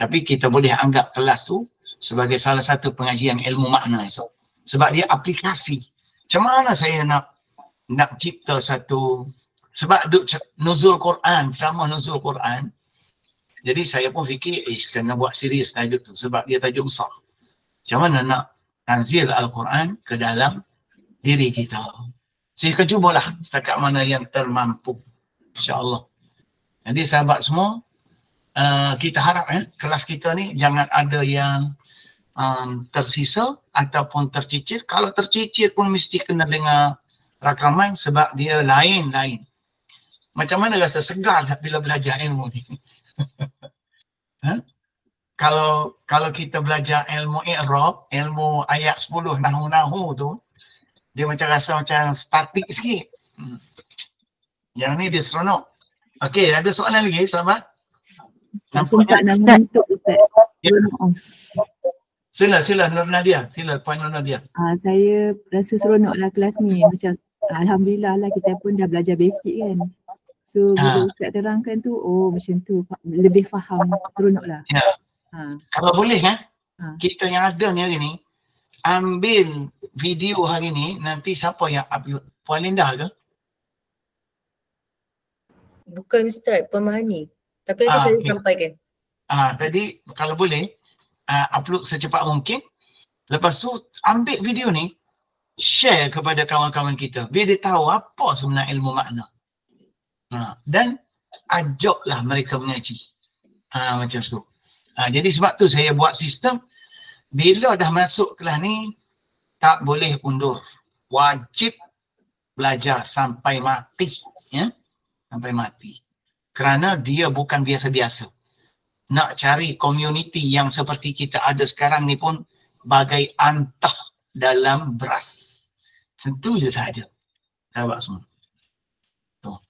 Tapi kita boleh anggap kelas tu sebagai salah satu pengajian ilmu makna esok. Sebab dia aplikasi. Macam mana saya nak cipta satu, sebab nuzul Quran, sama nuzul Quran. Jadi saya pun fikir, kena buat serius tajuk tu sebab dia tajuk besar. Macam mana nak tanzil Al-Quran ke dalam diri kita. Saya akan cubalah setakat mana yang termampu. InsyaAllah. Jadi sahabat semua, kita harap kelas kita ni jangan ada yang tersisa ataupun tercicir. Kalau tercicir pun mesti kena dengar rakaman sebab dia lain-lain. Macam mana rasa segar bila belajar ilmu ni? Kalau kita belajar ilmu i'rab, ilmu ayat 10 nahu-nahu tu, dia macam rasa macam statik sikit. Yang ni dia seronok. Okey, ada soalan lagi sahabat? Sempat nak mengantuk Ustaz. Sila Nur Nadia. Sila Puan Nur Nadia. Saya rasa seronoklah kelas ni. Macam alhamdulillah lah kita pun dah belajar basic kan. So bila Ustaz terangkan tu, macam tu lebih faham, seronoklah. Ya. Kalau boleh kita yang ada ni hari ni ambil video hari ni, nanti siapa yang upload? Puan Linda ke? Bukan Ustaz, Puan Mahani. Tapi nanti saya sampaikan. Tadi kalau boleh upload secepat mungkin. Lepas tu ambil video ni, share kepada kawan-kawan kita biar dia tahu apa sebenarnya ilmu makna. Dan ajaklah mereka mengaji. Macam tu. Jadi sebab tu saya buat sistem bila dah masuk kelas ni tak boleh undur. Wajib belajar sampai mati, ya. Sampai mati. Kerana dia bukan biasa-biasa. Nak cari community yang seperti kita ada sekarang ni pun bagai antah dalam beras. Tentu je sahaja. Sahabat semua. Tuh.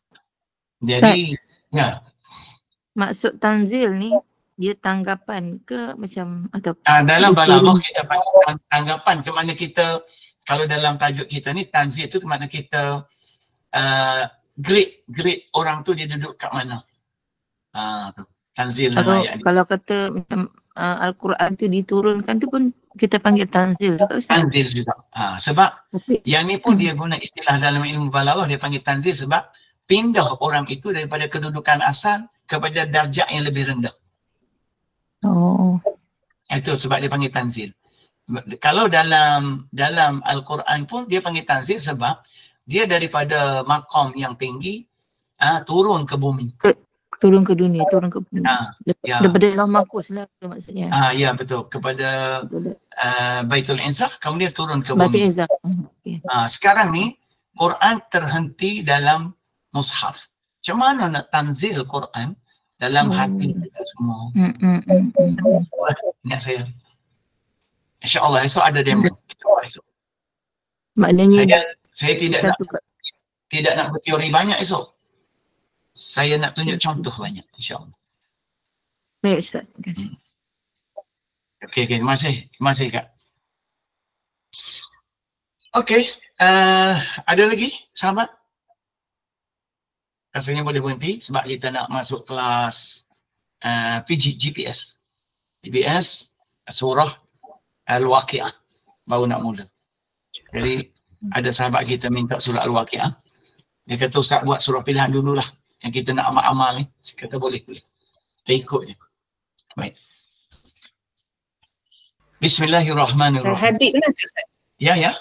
Jadi, ya. Maksud tanzil ni, dia tanggapan ke macam atau dalam balaghah kita panggil tanggapan. Semana kita, kalau dalam tajuk kita ni, tanzil tu makna kita grade orang tu dia duduk kat mana. Tanzil nama ayat ni. Kalau kata macam Al-Quran tu diturunkan tu pun kita panggil tanzil juga Ustaz. Tanzil juga. Sebab yang ni pun dia guna istilah dalam ilmu balaghah, dia panggil tanzil sebab pindah orang itu daripada kedudukan asal kepada darjat yang lebih rendah. Itu sebab dia panggil tanzil. Kalau dalam Al-Quran pun dia panggil tanzil sebab dia daripada maqam yang tinggi turun ke bumi. Turun ke dunia, turun ke bumi. Daripada Allah Mahfuz lah maksudnya. Ya betul. Kepada Baitul Izzah, kemudian turun ke bumi. Baitul Izzah. Okay. Sekarang ni Quran terhenti dalam mushaf. Macam mana nak tanzil Quran dalam hati kita semua? Ingat saya. InsyaAllah esok ada demo. Maknanya saya tidak nak berteori banyak esok. Saya nak tunjuk contoh banyak, insyaAllah. Baik Ustaz, terima kasih. Okey, terima kasih. Terima kasih Kak. Okey, ada lagi sahabat? Rasanya boleh berhenti sebab kita nak masuk kelas GPS. GPS surah Al-Waqi'ah. Baru nak mula. Jadi ada sahabat kita minta surah Al-Waqi'ah. Dia kata Ustaz buat surah pilihan dululah. Yang kita nak amal-amal ni. Saya kata boleh. Kita ikut je. Baik. Bismillahirrahmanirrahim. Al-Hadid pernah tak Ustaz? Ya.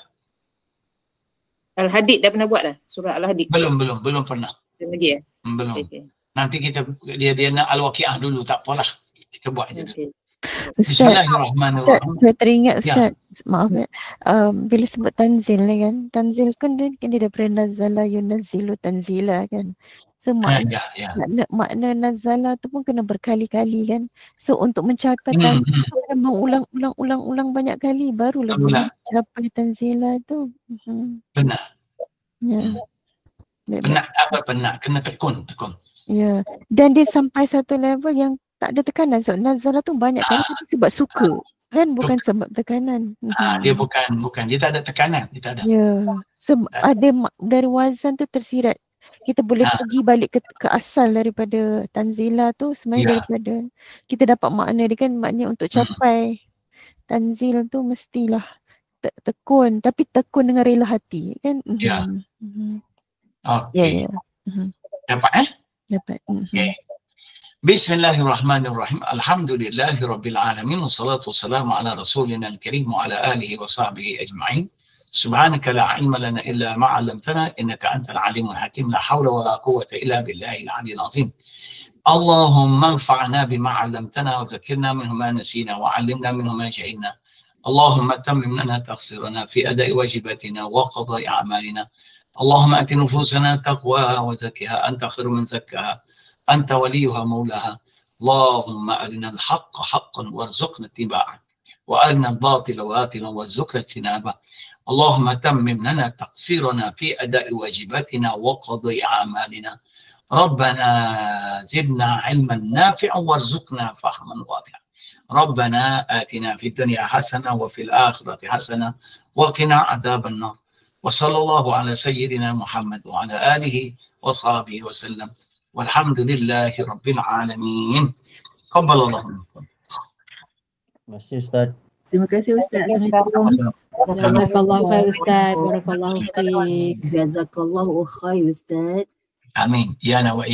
Al-Hadid dah pernah buat dah? Surah Al-Hadid? Belum pernah. Belum lagi ya? Belum. Okay. Nanti dia nak Al-Waqi'ah dulu, tak apalah. Kita buat je dulu. Bismillahirrahmanirrahim. Saya teringat Ustaz, maaf ya. Bila sebut tanzil ni kan, tanzil kan dia daripada nazala yunazzilu tanzila kan. So makna nazala tu pun kena berkali-kali kan. So untuk mencapai tanzil tu kena mengulang banyak kali barulah mencapai tanzila tu. Benar. Ya. Penat, kena tekun. Ya. Dan dia sampai satu level yang tak ada tekanan. So nazala tu banyak kali sebab suka kan, bukan sebab tekanan. Dia bukan, dia tak ada tekanan, dia tak ada. Ya. Ada dari wazan tu tersirat. Kita boleh pergi balik ke asal daripada tanzila tu sebenarnya daripada kita dapat makna dia kan, maknanya untuk capai tanzil tu mestilah tekun, tapi tekun dengan rela hati kan. Ya. Okey. Dapat Dapat. Okey. Bismillahirrahmanirrahim. Alhamdulillahirabbil alamin wassalatu wassalamu ala rasulina al-karim wa ala alihi wa sahbihi ajma'in. Subhanaka la ilma lana illa ma 'allamtana innaka antal alimul hakim. La hawla wa la quwwata illa billahil aliyyil azim. Allahumma anfa'na bima 'allamtana wa zakkirna minhu ma nasina wa 'allimna minhu ma jahilna. Allahumma tammim lana taqsirana fi ada'i wajibatina wa qada'i a'malina. Allahumma ati nufusana taqwaha wa zakkiha anta khairu man zakkaha anta waliyuha maulaha. Allahumma arina al-haqqa haqqan warzuqna ittiba'ah wa arina al-batila batilan warzuqna ijtinabah. اللهم تمم لنا تقصيرنا في أداء واجباتنا وقضاء أعمالنا. ربنا زدنا علما نافعا وارزقنا فهما واضحا. ربنا آتنا في الدنيا حسنة وفي الآخرة حسنة وقنا عذاب النار. وصلى الله على سيدنا محمد وعلى آله وصحبه وسلم والحمد لله رب العالمين. قبل الله منكم. Terima kasih Ustaz. Terima kasih Ustaz. Assalamualaikum. Jazakallahu khair Ustaz. Barakallahu fiik. Jazakallahu khair Ustaz. Amin. Ya na wa